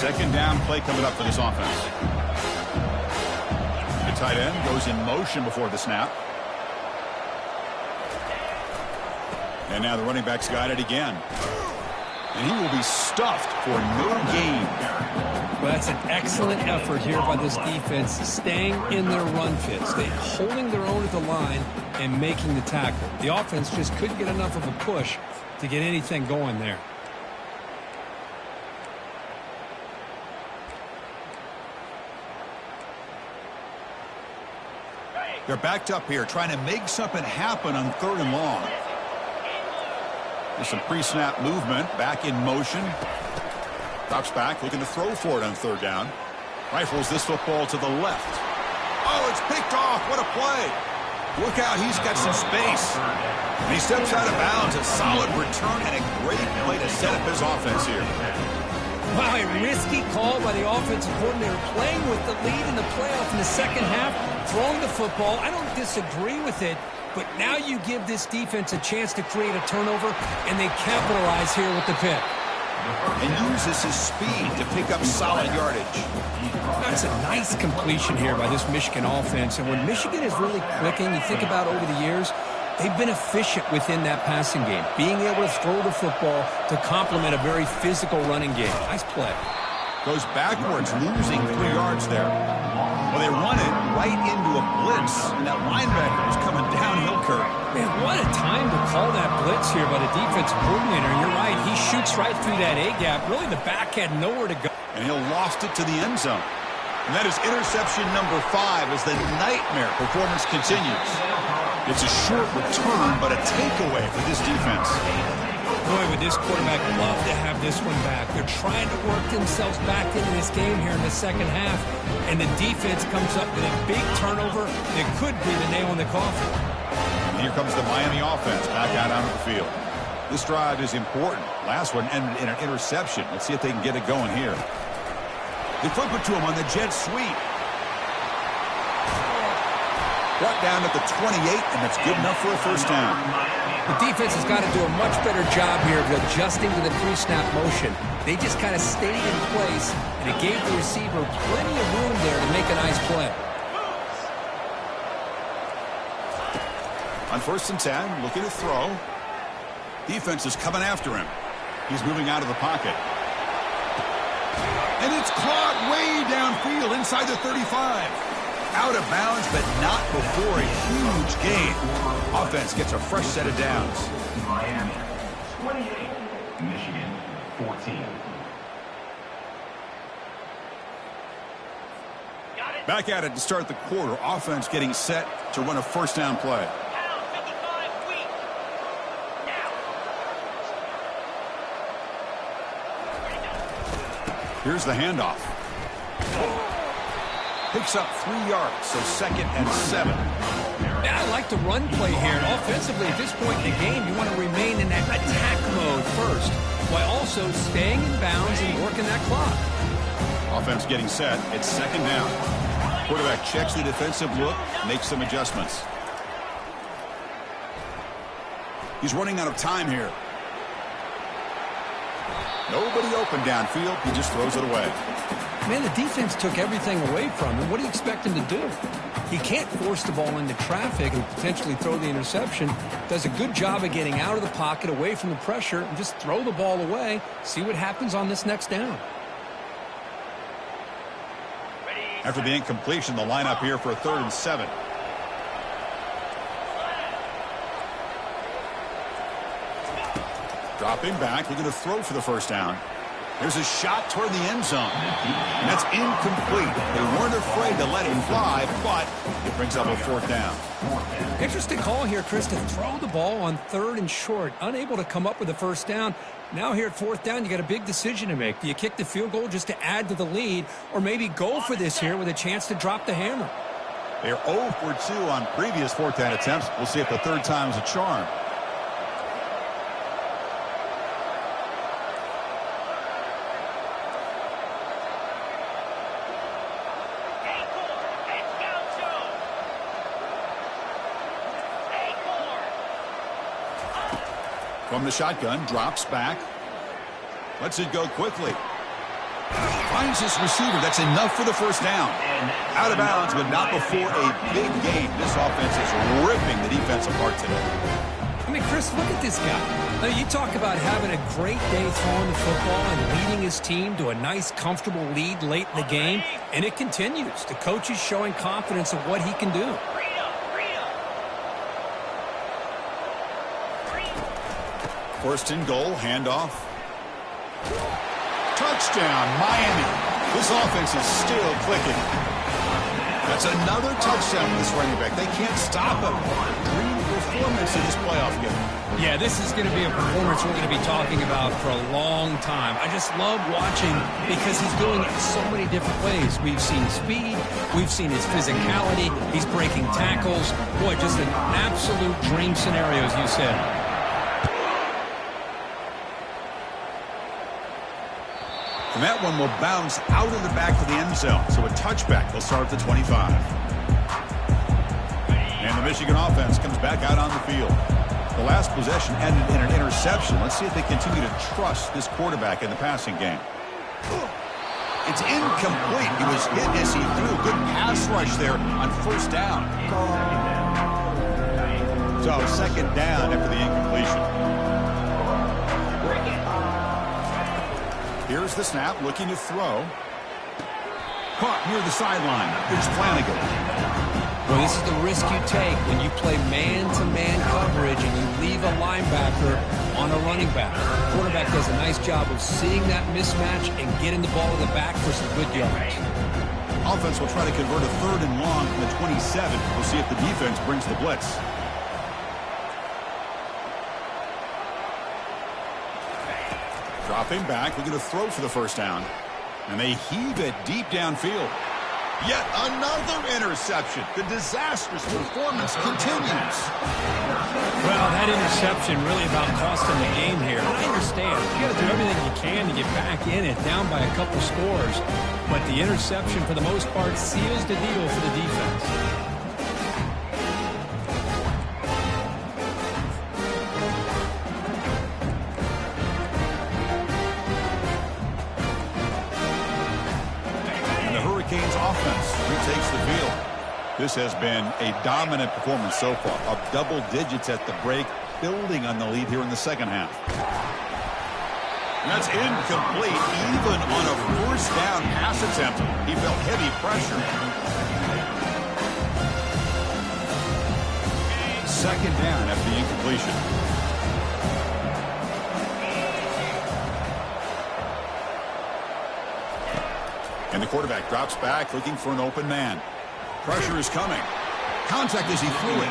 Speaker 1: Second down play coming up for this offense. The tight end goes in motion before the snap. And now the running back's got it again. And he will be stuffed for no gain.
Speaker 2: Well, that's an excellent effort here by this defense, staying in their run fits. They're holding their own at the line and making the tackle. The offense just couldn't get enough of a push to get anything going there.
Speaker 1: They're backed up here, trying to make something happen on 3rd and long. There's some pre-snap movement, back in motion. Drops back, looking to throw for it on 3rd down. Rifles this football to the left. Oh, it's picked off. What a play. Look out, he's got some space. And he steps out of bounds. A solid return and a great play to set up his offense here.
Speaker 2: Wow, a risky call by the offensive coordinator, playing with the lead in the playoff in the second half, throwing the football. I don't disagree with it, but now you give this defense a chance to create a turnover, and they capitalize here with the pick.
Speaker 1: And uses his speed to pick up solid yardage.
Speaker 2: That's a nice completion here by this Michigan offense, and when Michigan is really clicking, you think about over the years, they've been efficient within that passing game, being able to throw the football to complement a very physical running game. Nice play.
Speaker 1: Goes backwards, losing 3 yards there. Well, they run it right into a blitz, and that linebacker is coming downhill curve.
Speaker 2: Man, what a time to call that blitz here by the defensive coordinator. You're right, he shoots right through that A-gap. Really, the back had nowhere to go.
Speaker 1: And he'll lost it to the end zone. And that is interception number 5 as the nightmare performance continues. It's a short return, but a takeaway for this defense.
Speaker 2: Boy, would this quarterback love to have this one back. They're trying to work themselves back into this game here in the second half, and the defense comes up with a big turnover that could be the nail in the coffin.
Speaker 1: And here comes the Miami offense back out onto the field. This drive is important. Last one ended in an interception. Let's see if they can get it going here. They flip it to him on the jet sweep. Brought down at the 28, and that's good enough for a first down.
Speaker 2: The defense has got to do a much better job here of adjusting to the pre-snap motion. They just kind of stayed in place, and it gave the receiver plenty of room there to make a nice play.
Speaker 1: On 1st and 10, looking to throw. Defense is coming after him. He's moving out of the pocket. And it's caught way downfield inside the 35. Out of bounds, but not before a huge gain. Offense gets a fresh set of downs.
Speaker 3: Miami, 28. Michigan 14.
Speaker 1: Back at it to start the quarter. Offense getting set to run a first down play. Here's the handoff. Picks up 3 yards, so 2nd and 7.
Speaker 2: Yeah, I like the run play here. And offensively, at this point in the game, you want to remain in that attack mode first, while also staying in bounds and working that clock.
Speaker 1: Offense getting set. It's 2nd down. Quarterback checks the defensive look, makes some adjustments. He's running out of time here. Nobody open downfield. He just throws it away.
Speaker 2: Man, the defense took everything away from him. What do you expect him to do? He can't force the ball into traffic and potentially throw the interception. Does a good job of getting out of the pocket, away from the pressure, and just throw the ball away. See what happens on this next down.
Speaker 1: After the incompletion, the lineup here for a 3rd and 7. Dropping back, they're going to throw for the first down. There's a shot toward the end zone. And that's incomplete. They weren't afraid to let him fly, but it brings up a 4th down.
Speaker 2: Interesting call here, Chris, to throw the ball on 3rd and short. Unable to come up with the first down. Now here at 4th down, you got a big decision to make. Do you kick the field goal just to add to the lead, or maybe go for this here with a chance to drop the hammer?
Speaker 1: They're 0 for 2 on previous 4th down attempts. We'll see if the 3rd time is a charm. From the shotgun, drops back. Lets it go quickly. Finds his receiver. That's enough for the first down. Out of bounds, but not before a big game. This offense is ripping the defense apart today.
Speaker 2: I mean, Chris, look at this guy. Now, you talk about having a great day throwing the football and leading his team to a nice, comfortable lead late in the game, and it continues. The coach is showing confidence of what he can do.
Speaker 1: First and goal, handoff. Touchdown, Miami. This offense is still clicking. That's another touchdown for this running back. They can't stop him. Dream performance in this playoff game.
Speaker 2: Yeah, this is going to be a performance we're going to be talking about for a long time. I just love watching because he's doing it in so many different ways. We've seen speed. We've seen his physicality. He's breaking tackles. Boy, just an absolute dream scenario, as you said.
Speaker 1: And that one will bounce out of the back to the end zone. So a touchback will start at the 25. And the Michigan offense comes back out on the field. The last possession ended in an interception. Let's see if they continue to trust this quarterback in the passing game. It's incomplete. He was hit as he threw. Good pass rush there on first down. So 2nd down after the incompletion. Here's the snap, looking to throw. Caught near the sideline. Here's Flanagan.
Speaker 2: Well, this is the risk you take when you play man-to-man coverage and you leave a linebacker on a running back. The quarterback does a nice job of seeing that mismatch and getting the ball to the back for some good yards.
Speaker 1: Offense will try to convert a 3rd and long from the 27. We'll see if the defense brings the blitz. Dropping back, looking to throw for the first down. And they heave it deep downfield. Yet another interception. The disastrous performance continues.
Speaker 2: Well, that interception really about costing the game here. And I understand. You got to do everything you can to get back in it, down by a couple scores. But the interception, for the most part, seals the deal for the defense.
Speaker 1: Offense retakes the field. This has been a dominant performance so far, up double digits at the break, building on the lead here in the second half. And that's incomplete, even on a first down pass attempt. He felt heavy pressure. Second down after the incompletion. And the quarterback drops back looking for an open man. Pressure is coming. Contact as he threw it.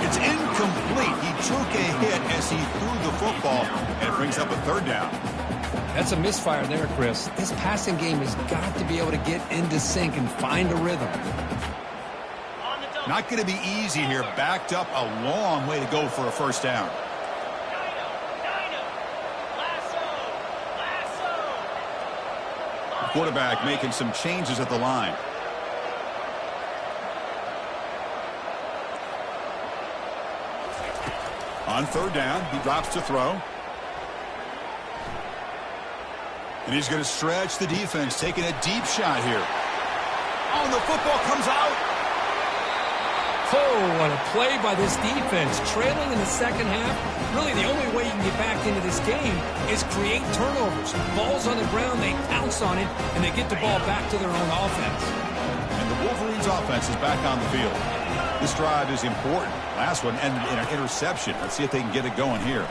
Speaker 1: It's incomplete. He took a hit as he threw the football, and it brings up a third down.
Speaker 2: That's a misfire there, Chris. This passing game has got to be able to get into sync and find a rhythm.
Speaker 1: Not going to be easy here. Backed up a long way to go for a first down. The quarterback making some changes at the line. On third down, he drops to throw. And he's going to stretch the defense, taking a deep shot here. Oh, and the football comes out.
Speaker 2: Oh, what a play by this defense. Trailing in the second half, really the only way you can get back into this game is create turnovers. Ball's on the ground, they pounce on it, and they get the ball back to their own offense.
Speaker 1: And the Wolverines' offense is back on the field. This drive is important. Last one ended in an interception. Let's see if they can get it going here.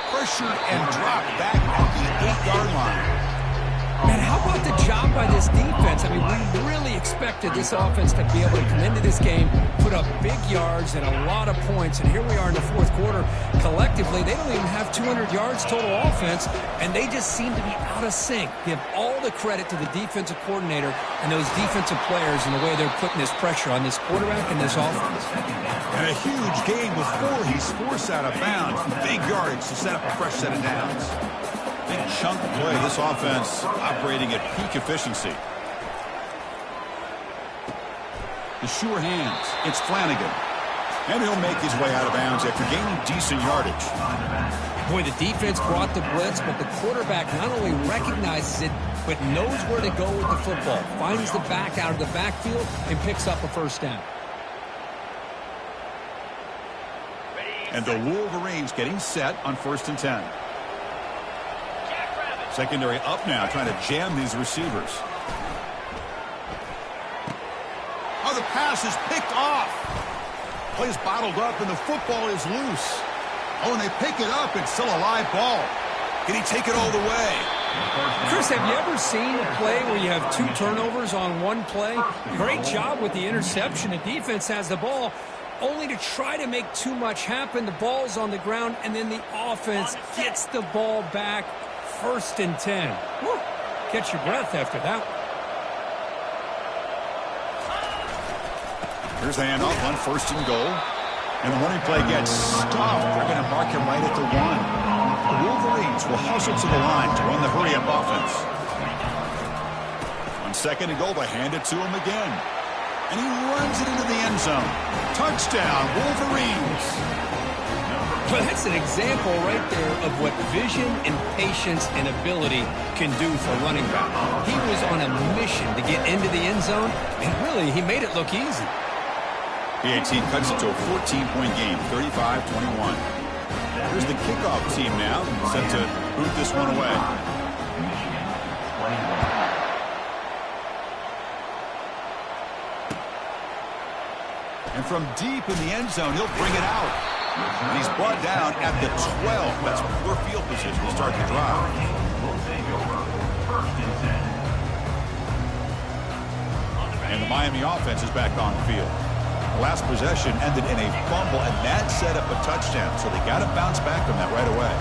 Speaker 1: Pressured and dropped back at the 8-yard line.
Speaker 2: Man, how about the job by this defense? I mean, we really expected this offense to be able to come into this game, put up big yards and a lot of points, and here we are in the fourth quarter. Collectively, they don't even have 200 yards total offense, and they just seem to be out of sync. Give all the credit to the defensive coordinator and those defensive players and the way they're putting this pressure on this quarterback and this offense.
Speaker 1: And a huge game before he's forced out of bounds. Big yardage to set up a fresh set of downs. Big chunk play. This offense operating at peak efficiency. The sure hands. It's Flanagan. And he'll make his way out of bounds after gaining decent yardage.
Speaker 2: Boy, the defense brought the blitz, but the quarterback not only recognizes it, but knows where to go with the football. Finds the back out of the backfield and picks up a first down.
Speaker 1: And the Wolverines getting set on 1st and 10. Secondary up now, trying to jam these receivers. Oh, the pass is picked off. Plays bottled up, and the football is loose. Oh, and they pick it up. It's still a live ball. Can he take it all the way?
Speaker 2: Chris, have you ever seen a play where you have 2 turnovers on one play? Great job with the interception. The defense has the ball, only to try to make too much happen. The ball's on the ground, and then the offense gets the ball back. 1st and 10. Woo. Catch your breath after that.
Speaker 1: Here's the handoff on 1st and goal. And the running play gets stopped. They're going to mark him right at the 1. The Wolverines will hustle to the line to run the hurry-up offense. On 2nd and goal, they hand it to him again. And he runs it into the end zone. Touchdown, Wolverines.
Speaker 2: Well, that's an example right there of what vision and patience and ability can do for a running back. He was on a mission to get into the end zone, and really, he made it look easy.
Speaker 1: PAT cuts it to a 14-point game, 35-21. Here's the kickoff team now, set to boot this one away. And from deep in the end zone, he'll bring it out. And he's brought down at the 12. That's poor field position to start the drive. And the Miami offense is back on the field. The last possession ended in a fumble, and that set up a touchdown. So they got to bounce back from that right away.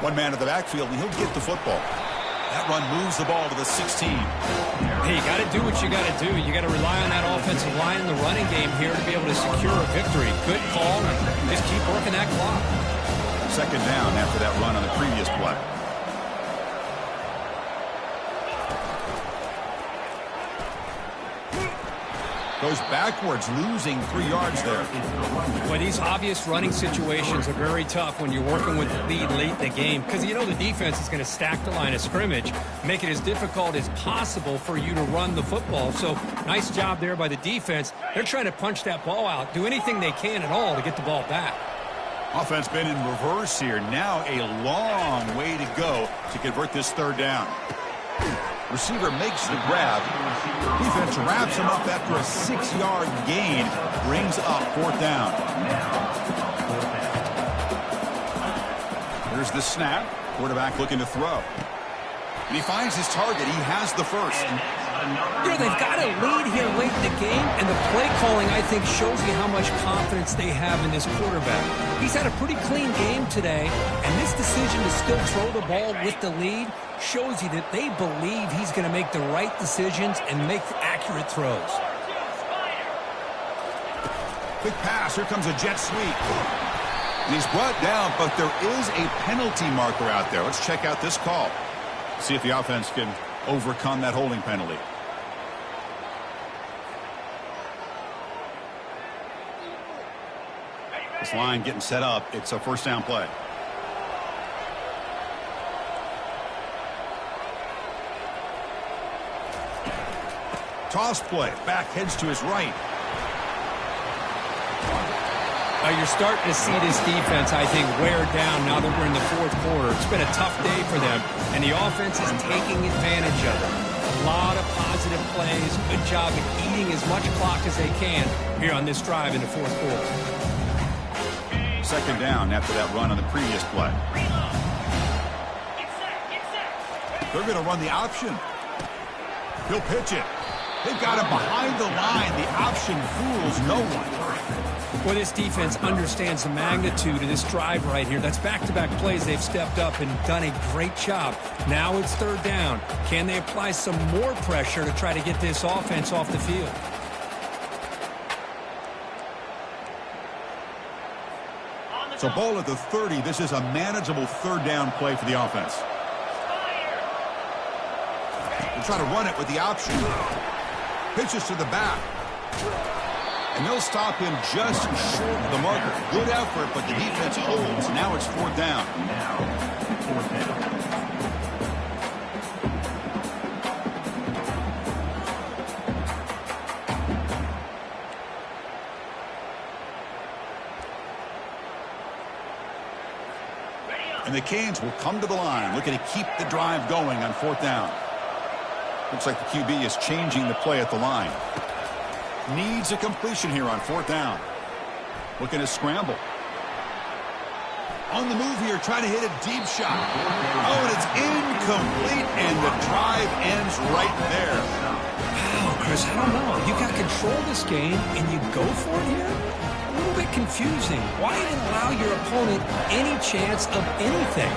Speaker 1: One man in the backfield, and he'll get the football. That run moves the ball to the 16.
Speaker 2: Hey, you got to do what you got to do. You got to rely on that offensive line in the running game here to be able to secure a victory. Good call, and just keep working that clock.
Speaker 1: 2nd down after that run on the previous play. Goes backwards, losing 3 yards there.
Speaker 2: Well, these obvious running situations are very tough when you're working with the lead late in the game, because you know the defense is going to stack the line of scrimmage, make it as difficult as possible for you to run the football. So nice job there by the defense. They're trying to punch that ball out, do anything they can at all to get the ball back.
Speaker 1: Offense been in reverse here. Now a long way to go to convert this 3rd down. Receiver makes the grab. Defense wraps him up after a 6-yard gain. Brings up 4th down. Here's the snap. Quarterback looking to throw. And he finds his target. He has the first.
Speaker 2: They've got a lead here late in the game, and the play calling, I think, shows you how much confidence they have in this quarterback. He's had a pretty clean game today, and this decision to still throw the ball with the lead shows you that they believe he's going to make the right decisions and make accurate throws.
Speaker 1: Quick pass. Here comes a jet sweep. And he's brought down, but there is a penalty marker out there. Let's check out this call. See if the offense can overcome that holding penalty. This line getting set up. It's a 1st down play. Toss play. Back heads to his right.
Speaker 2: You're starting to see this defense, I think, wear down now that we're in the 4th quarter. It's been a tough day for them, and the offense is taking advantage of it. A lot of positive plays. Good job at eating as much clock as they can here on this drive in the 4th quarter.
Speaker 1: 2nd down after that run on the previous play. They're going to run the option. He'll pitch it. They've got him behind the line. The option fools no one.
Speaker 2: Well, this defense understands the magnitude of this drive right here. That's back-to-back plays. They've stepped up and done a great job. Now it's 3rd down. Can they apply some more pressure to try to get this offense off the field?
Speaker 1: So ball at the 30. This is a manageable 3rd down play for the offense. They'll try to run it with the option. Pitches to the back. And they'll stop him just short of the marker. Good effort, but the defense holds. Now it's 4th down. And the Canes will come to the line, looking to keep the drive going on 4th down. Looks like the QB is changing the play at the line. Needs a completion here on 4th down. Looking to scramble. On the move here, trying to hit a deep shot. Oh, and it's incomplete, and the drive ends right there.
Speaker 2: Wow, Chris, I don't know. You got control of this game, and you go for it here? A little bit confusing. Why even allow your opponent any chance of anything?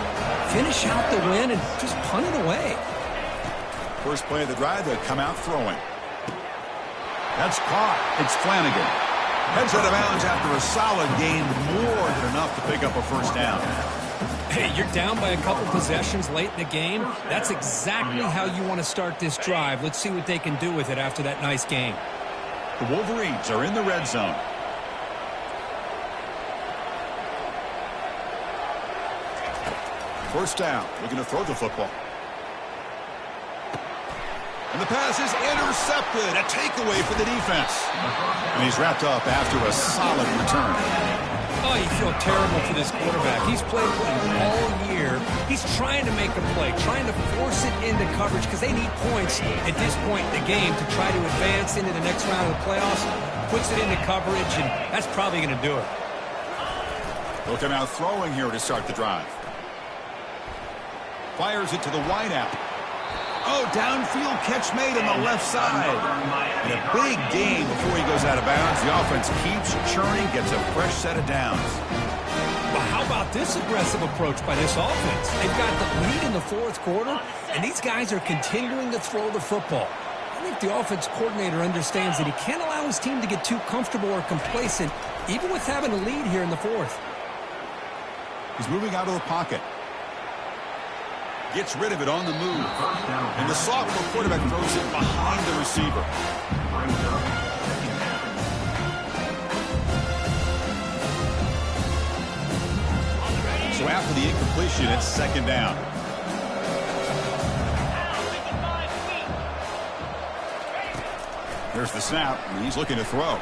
Speaker 2: Finish out the win and just punt it away.
Speaker 1: First play of the drive, they'll come out throwing. That's caught. It's Flanagan. Heads out of bounds after a solid gain, more than enough to pick up a 1st down.
Speaker 2: Hey, you're down by a couple possessions late in the game. That's exactly how you want to start this drive. Let's see what they can do with it after that nice game.
Speaker 1: The Wolverines are in the red zone. First down. Looking to throw the football. And the pass is intercepted. A takeaway for the defense. And he's wrapped up after a solid return.
Speaker 2: Oh, you feel terrible for this quarterback. He's played all year. He's trying to make a play, trying to force it into coverage because they need points at this point in the game to try to advance into the next round of the playoffs. Puts it into coverage, and that's probably going to do it.
Speaker 1: He'll come out throwing here to start the drive. Fires it to the wideout. Oh, downfield catch made on the left side. And a big gain before he goes out of bounds. The offense keeps churning, gets a fresh set of downs.
Speaker 2: Well, how about this aggressive approach by this offense? They've got the lead in the 4th quarter, and these guys are continuing to throw the football. I think the offense coordinator understands that he can't allow his team to get too comfortable or complacent, even with having a lead here in the 4th.
Speaker 1: He's moving out of the pocket. Gets rid of it on the move. And the sophomore quarterback throws it behind the receiver. So after the incompletion, it's 2nd down. There's the snap, and he's looking to throw.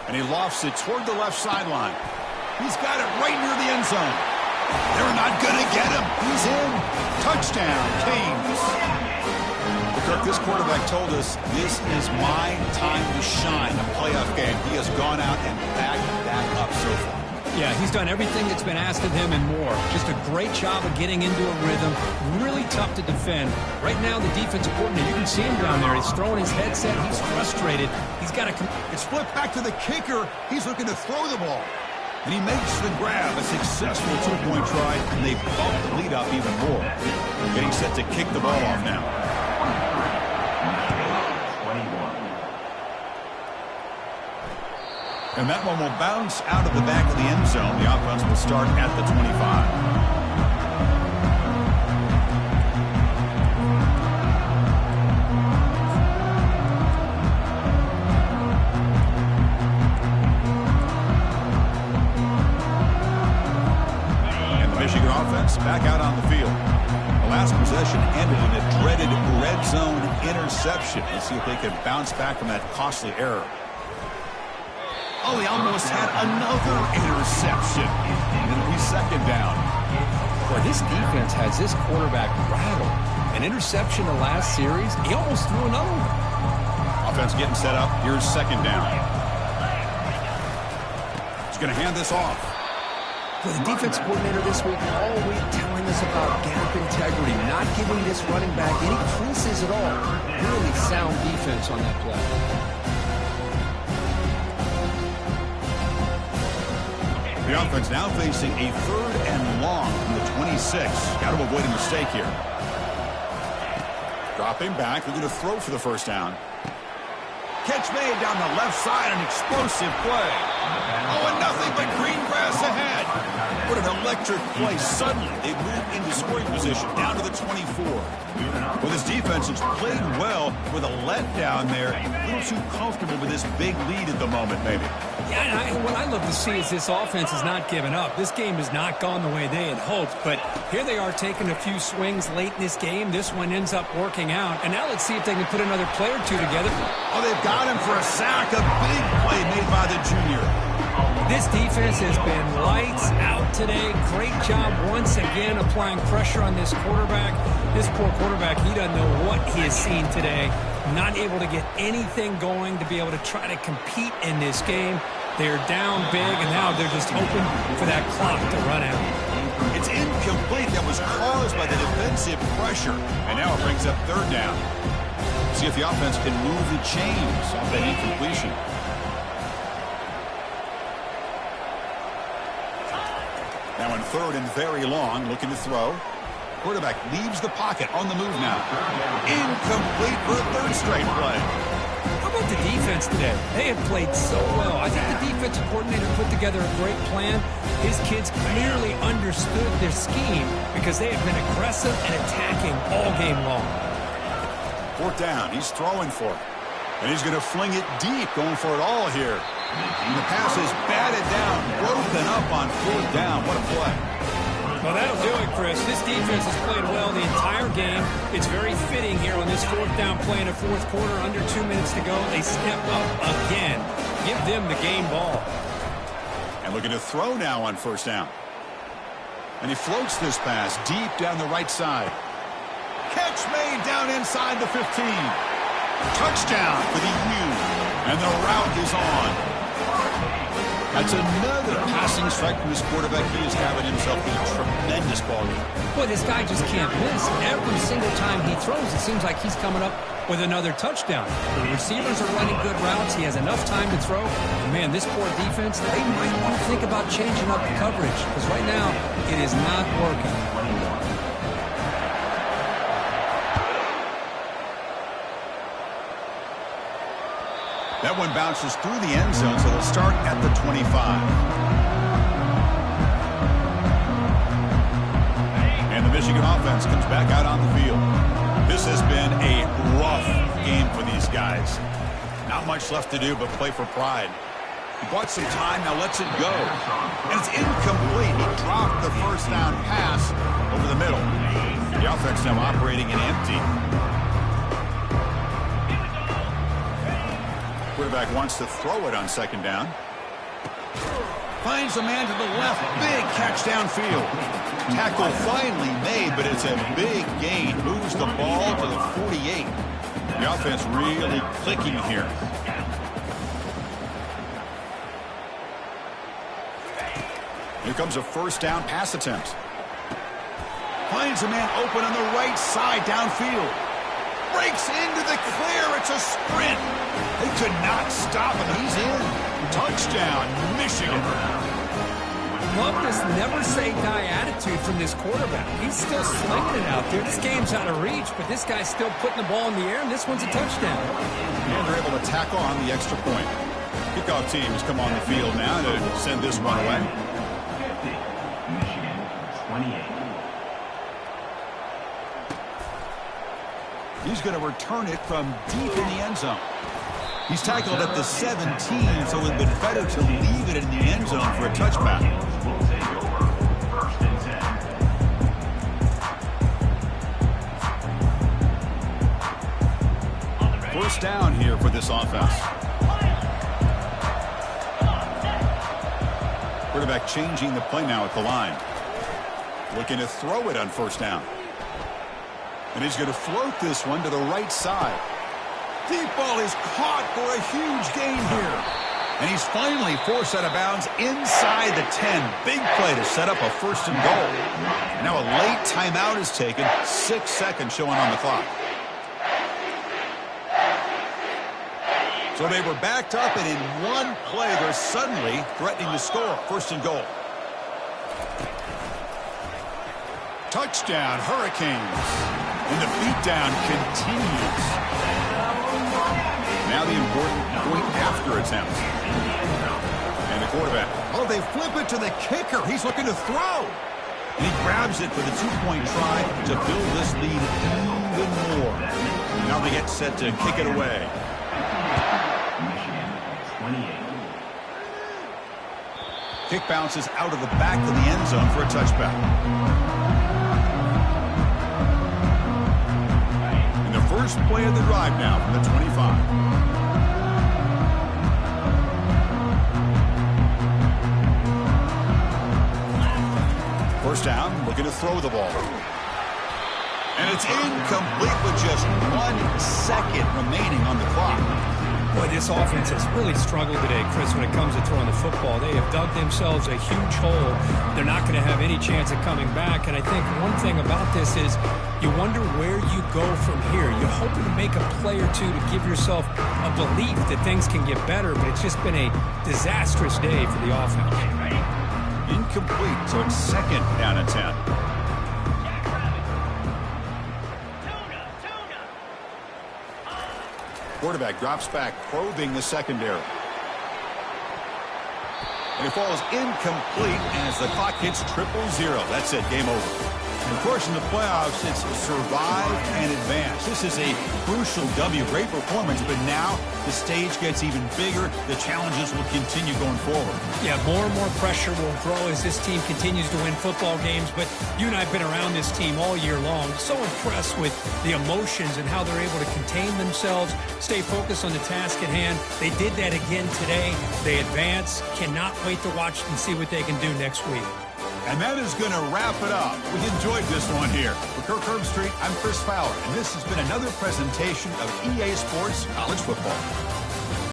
Speaker 1: And he lofts it toward the left sideline. He's got it right near the end zone. They're not going to get him. He's in. Touchdown, Canes. The Look, this quarterback told us this is my time to shine, a playoff game. He has gone out and backed that up so far.
Speaker 2: Yeah, he's done everything that's been asked of him and more. Just a great job of getting into a rhythm. Really tough to defend. Right now, the defensive coordinator, you can see him down there. He's throwing his headset. He's frustrated. He's got to...
Speaker 1: It's flipped back to the kicker. He's looking to throw the ball. And he makes the grab. A successful two-point try, and they bump the lead up even more. Getting set to kick the ball off now. And that one will bounce out of the back of the end zone. The offense will start at the 25. Michigan offense back out on the field. The last possession ended in a dreaded red zone interception. Let's see if they can bounce back from that costly error. Oh, he almost had another interception. And it'll be second down.
Speaker 2: Well, this defense has this quarterback rattled. An interception the last series, he almost threw another one.
Speaker 1: Offense getting set up. Here's second down. He's going to hand this off.
Speaker 2: Well, the defense coordinator this week all week telling us about gap integrity, not giving this running back any creases at all. Really sound defense on that play.
Speaker 1: The offense now facing a 3rd and long from the 26. Got to avoid a mistake here. Dropping back, looking to throw for the first down. Catch made down the left side, an explosive play. Oh, and nothing but green grass ahead. What an electric play. Suddenly, they moved into scoring position down to the 24. Well, this defense has played well with a letdown there. A little too comfortable with this big lead at the moment, maybe.
Speaker 2: Yeah, and what I love to see is this offense has not given up. This game has not gone the way they had hoped, but here they are taking a few swings late in this game. This one ends up working out, and now let's see if they can put another play or two together.
Speaker 1: Oh, they've got him for a sack. A big play made by the junior.
Speaker 2: This defense has been lights out today. Great job once again applying pressure on this quarterback. This poor quarterback, he doesn't know what he has seen today. Not able to get anything going to be able to try to compete in this game. They're down big, and now they're just hoping for that clock to run out.
Speaker 1: It's incomplete. That was caused by the defensive pressure. And now it brings up 3rd down. See if the offense can move the chains off that incompletion. Now in 3rd and very long, looking to throw. Quarterback leaves the pocket on the move now. Incomplete for a 3rd straight play.
Speaker 2: How about the defense today? They have played so well. I think the defensive coordinator put together a great plan. His kids clearly understood their scheme because they have been aggressive and attacking all game long.
Speaker 1: 4th down. He's throwing for it. And he's going to fling it deep, going for it all here. And the pass is batted down, broken up on 4th down. What a play.
Speaker 2: Well, that'll do it, Chris. This defense has played well the entire game. It's very fitting here on this 4th down play in the 4th quarter. Under 2 minutes to go, they step up again. Give them the game ball.
Speaker 1: And looking to throw now on 1st down. And he floats this pass deep down the right side. Catch made down inside the 15. Touchdown for the U. And the route is on. That's another passing strike from this quarterback. He is having himself a tremendous ball game.
Speaker 2: Boy, this guy just can't miss. Every single time he throws, it seems like he's coming up with another touchdown. The receivers are running good routes. He has enough time to throw. And man, this poor defense, they might want to think about changing up the coverage because right now it is not working.
Speaker 1: That one bounces through the end zone, so they'll start at the 25. And the Michigan offense comes back out on the field. This has been a rough game for these guys. Not much left to do but play for pride. He bought some time, now lets it go. And it's incomplete. He dropped the 1st down pass over the middle. The offense now operating in empty. Quarterback wants to throw it on 2nd down. Finds a man to the left. Big catch downfield. Tackle finally made, but it's a big gain. Moves the ball to the 48. The offense really clicking here. Here comes a first down pass attempt. Finds a man open on the right side downfield. Breaks into the clear. It's a sprint. They could not stop him. He's in. Touchdown, Michigan.
Speaker 2: Love this never-say-die attitude from this quarterback. He's still slinging it out there. This game's out of reach, but this guy's still putting the ball in the air, and this one's a touchdown.
Speaker 1: And they're able to tack on the extra point. Kickoff teams come on the field now to send this one away.
Speaker 3: 50, Michigan, 28.
Speaker 1: He's going to return it from deep in the end zone. He's tackled at the 17, so it would have been better to leave it in the end zone for a touchback.
Speaker 3: Will take over 1st and 10.
Speaker 1: First down here for this offense. Quarterback changing the play now at the line. Looking to throw it on first down. And he's going to float this one to the right side. Deep ball is caught for a huge gain here. And he's finally forced out of bounds inside the 10. Big play to set up a 1st and goal. And now a late timeout is taken. 6 seconds showing on the clock. So they were backed up, and in one play, they're suddenly threatening to score. 1st and goal. Touchdown, Hurricanes. And the beatdown continues. Now the important point after attempt. And the quarterback. Oh, they flip it to the kicker. He's looking to throw. And he grabs it for the 2-point try to build this lead even more. Now they get set to kick it away.
Speaker 3: Michigan, 28.
Speaker 1: Kick bounces out of the back of the end zone for a touchback. And the first play of the drive now from the 25. First down, looking to throw the ball. And it's incomplete with just 1 second remaining on the clock.
Speaker 2: Boy, this offense has really struggled today, Chris, when it comes to throwing the football. They have dug themselves a huge hole. They're not going to have any chance of coming back. And I think one thing about this is you wonder where you go from here. You're hoping to make a play or two to give yourself a belief that things can get better, but it's just been a disastrous day for the offense.
Speaker 1: Incomplete, so it's 2nd down and 10. Quarterback drops back, probing the secondary. And it falls incomplete as the clock hits 000. That's it, game over. And of course, in the playoffs, it's survive and advance. This is a crucial W. Great performance, but now the stage gets even bigger. The challenges will continue going forward.
Speaker 2: Yeah, more and more pressure will grow as this team continues to win football games. But you and I have been around this team all year long. So impressed with the emotions and how they're able to contain themselves, stay focused on the task at hand. They did that again today. They advance. Cannot wait to watch and see what they can do next week.
Speaker 1: And that is going to wrap it up. We enjoyed this one here. For Kirk Herbstreit, I'm Chris Fowler, and this has been another presentation of EA Sports College Football.